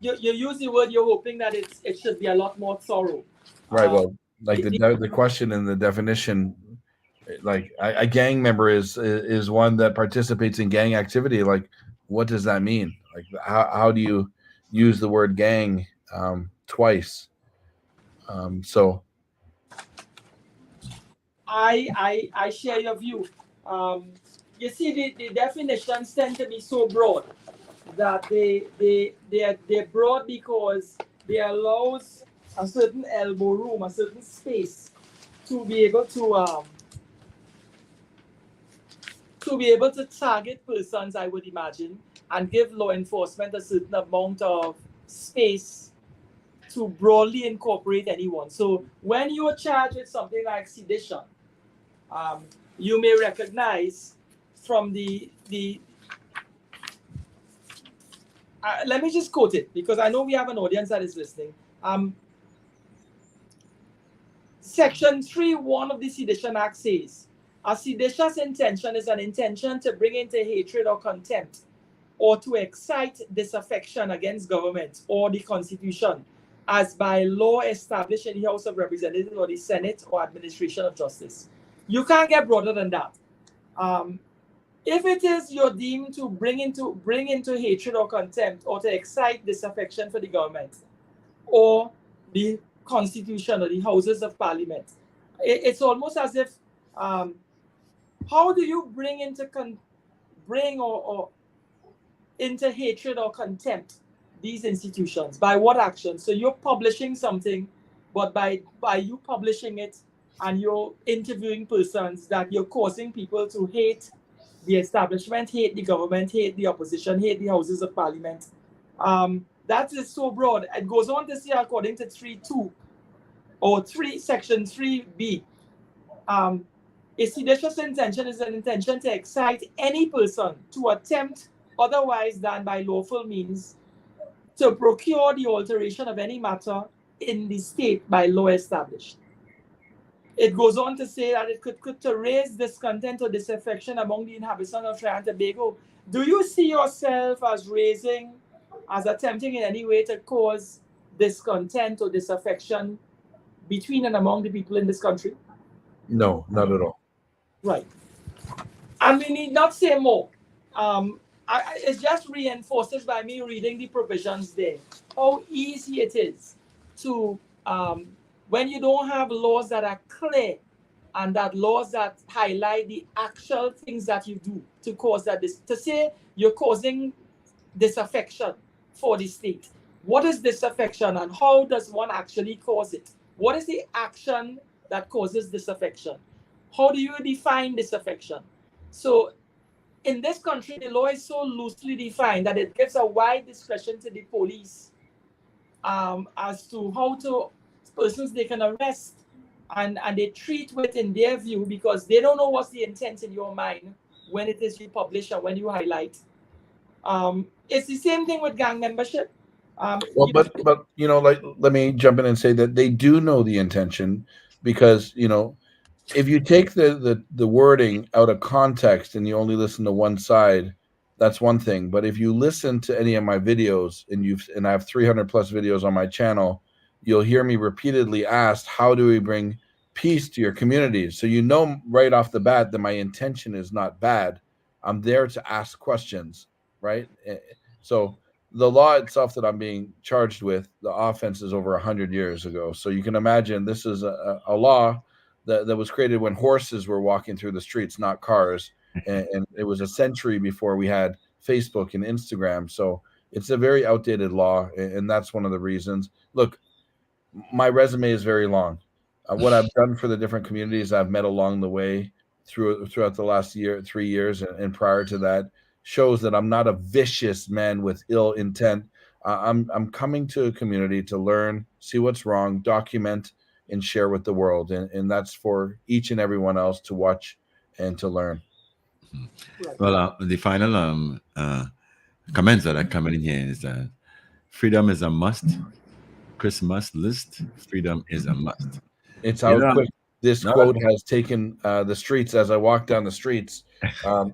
You use the word, you're hoping that it should be a lot more thorough. Right. Well, like the question in the definition, like a gang member is one that participates in gang activity. Like, what does that mean? Like, how do you use the word gang twice? So I share your view. You see, the definitions tend to be so broad that they're broad because they allows a certain elbow room, a certain space to be able to target persons, I would imagine, and give law enforcement a certain amount of space to broadly incorporate anyone. So when you are charged with something like sedition, you may recognize from the let me just quote it, because I know we have an audience that is listening. Section 3(1) of the Sedition Act says, a seditious intention is an intention to bring into hatred or contempt or to excite disaffection against government or the Constitution as by law established in the House of Representatives or the Senate or administration of justice. You can't get broader than that. If it is you're deemed to bring into hatred or contempt or to excite disaffection for the government or the Constitution or the Houses of Parliament, it's almost as if how do you bring into hatred or contempt these institutions? By what action? So you're publishing something, but by you publishing it and you're interviewing persons, that you're causing people to hate the establishment, hate the government, hate the opposition, hate the Houses of Parliament. That is so broad. It goes on to say, according to 3(2) or Section 3B. A seditious intention is an intention to excite any person to attempt otherwise than by lawful means to procure the alteration of any matter in the state by law established. It goes on to say that it could to raise discontent or disaffection among the inhabitants of Trinidad and Tobago. Do you see yourself as attempting in any way to cause discontent or disaffection between and among the people in this country? No, not at all. Right. And we need not say more. It just reinforces by me reading the provisions there how easy it is to, when you don't have laws that are clear and that laws that highlight the actual things that you do to cause that, to say you're causing disaffection for the state. What is disaffection and how does one actually cause it? What is the action that causes disaffection? How do you define disaffection? So in this country, the law is so loosely defined that it gives a wide discretion to the police as to how to persons they can arrest and they treat with in their view, because they don't know what's the intent in your mind when it is you publish and when you highlight. It's the same thing with gang membership. Well, but you know, like, let me jump in and say that they do know the intention, because, you know, if you take the wording out of context and you only listen to one side, that's one thing. But if you listen to any of my videos, and I have 300 plus videos on my channel, you'll hear me repeatedly asked, how do we bring peace to your communities? So you know right off the bat that my intention is not bad. I'm there to ask questions, right? So the law itself that I'm being charged with, the offense is over 100 years ago. So you can imagine this is a law that was created when horses were walking through the streets, not cars. And it was a century before we had Facebook and Instagram. So it's a very outdated law. And that's one of the reasons. Look, my resume is very long. What I've done for the different communities I've met along the way throughout the last 3 years and prior to that shows that I'm not a vicious man with ill intent. I'm coming to a community to learn, see what's wrong, document, and share with the world. And that's for each and everyone else to watch and to learn. Well, the final comments that are coming in here is that freedom is a must. Christmas list, freedom is a must. It's how quick this quote has taken the streets as I walk down the streets.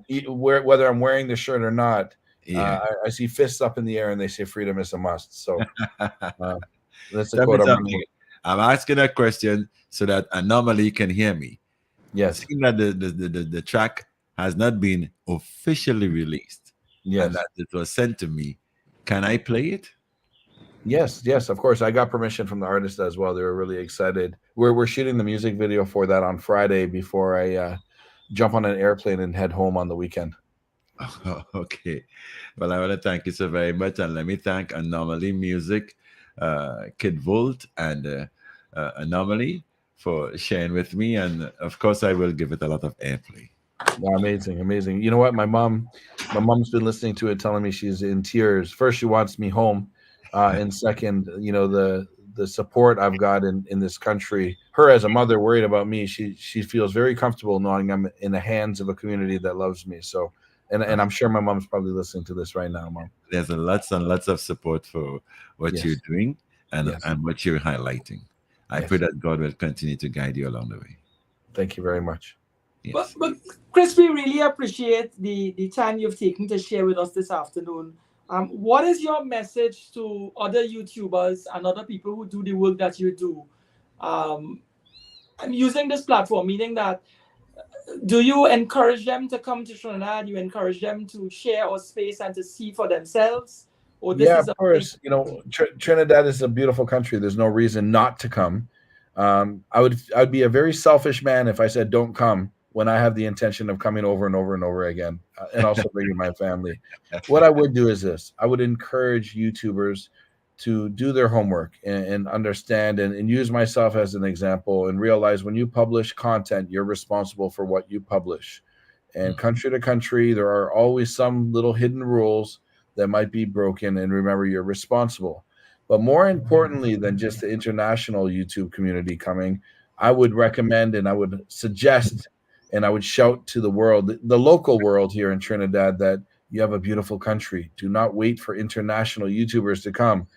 Whether I'm wearing the shirt or not, I see fists up in the air and they say freedom is a must. So that's a quote. I'm asking a question so that Anomaly can hear me. Yes. Seeing that the track has not been officially released, yes, and that it was sent to me, can I play it? Yes, of course. I got permission from the artist as well. They were really excited. We're shooting the music video for that on Friday before I jump on an airplane and head home on the weekend. Oh, okay. Well, I want to thank you so very much. And let me thank Anomaly Music, Kid Volt, and Anomaly for sharing with me. And of course, I will give it a lot of airplay. Yeah, amazing. You know what? My mom's been listening to it, telling me she's in tears. First, she wants me home. And second, you know, the support I've got in this country, her as a mother worried about me, she feels very comfortable knowing I'm in the hands of a community that loves me. So, and I'm sure my mom's probably listening to this right now, Mom. There's lots and lots of support for what you're doing and what you're highlighting. I pray that God will continue to guide you along the way. Thank you very much. Yes. But Chris, we really appreciate the time you've taken to share with us this afternoon. What is your message to other YouTubers and other people who do the work that you do? I'm using this platform, meaning that do you encourage them to come to Trinidad? You encourage them to share our space and to see for themselves? Or this is of course. You know, Trinidad is a beautiful country. There's no reason not to come. I'd be a very selfish man if I said don't come when I have the intention of coming over and over and over again, and also bringing my family. What I would do is this. I would encourage YouTubers to do their homework and understand and use myself as an example and realize when you publish content, you're responsible for what you publish. And country to country, there are always some little hidden rules that might be broken. And remember, you're responsible. But more importantly than just the international YouTube community coming, I would recommend and I would suggest and I would shout to the world, the local world here in Trinidad, that you have a beautiful country. Do not wait for international YouTubers to come.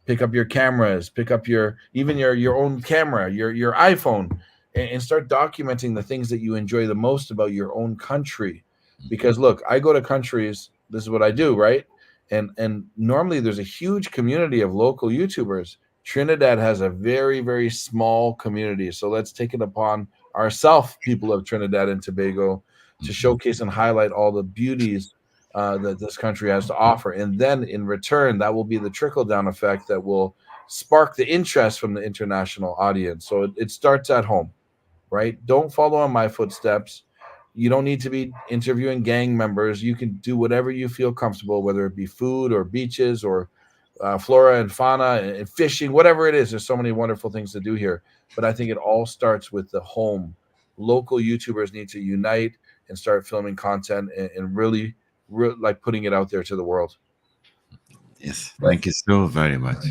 Pick up your cameras, pick up your own camera, your iPhone, and start documenting the things that you enjoy the most about your own country. Because look, I go to countries, this is what I do, right? And normally there's a huge community of local YouTubers. Trinidad has a very, very small community. So let's take it upon ourselves, people of Trinidad and Tobago, to showcase and highlight all the beauties that this country has to offer. And then in return, that will be the trickle-down effect that will spark the interest from the international audience. So it starts at home, right? Don't follow in my footsteps. You don't need to be interviewing gang members. You can do whatever you feel comfortable, whether it be food or beaches or flora and fauna and fishing, whatever it is. There's so many wonderful things to do here. But I think it all starts with the home. Local YouTubers need to unite and start filming content and really like putting it out there to the world. Yes, thank you so very much.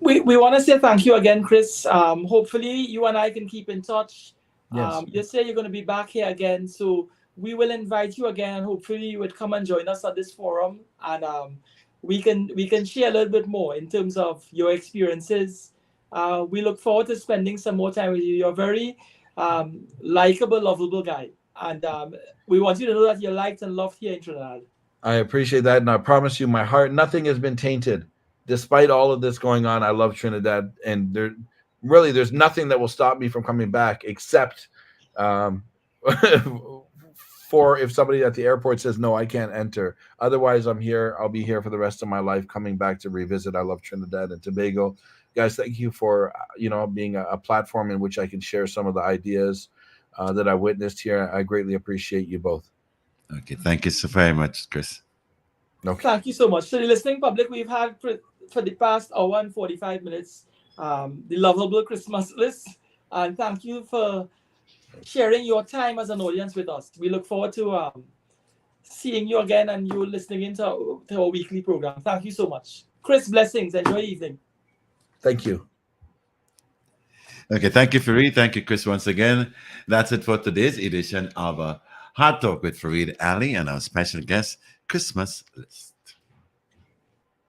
We want to say thank you again, Chris. Hopefully you and I can keep in touch. Yes. You say you're going to be back here again, so we will invite you again. Hopefully you would come and join us at this forum, and we can share a little bit more in terms of your experiences. We look forward to spending some more time with you. You're a very likable, lovable guy, and we want you to know that you're liked and loved here in Trinidad. I appreciate that, and I promise you, my heart, nothing has been tainted. Despite all of this going on, I love Trinidad, and there's nothing that will stop me from coming back, except for if somebody at the airport says, no, I can't enter. Otherwise, I'm here. I'll be here for the rest of my life, coming back to revisit. I love Trinidad and Tobago. Guys, thank you for, being a platform in which I can share some of the ideas that I witnessed here. I greatly appreciate you both. Okay, thank you so very much, Chris. Okay. Thank you so much. To the listening public, we've had for the past hour and 45 minutes the lovable Christmas list, and thank you for sharing your time as an audience with us. We look forward to seeing you again and you listening into our weekly program. Thank you so much. Chris, blessings. Enjoy your evening. Thank you. Okay, thank you, Fareed. Thank you, Chris, once again. That's it for today's edition of Hard Talk with Fareed Ali and our special guest, Christmas List.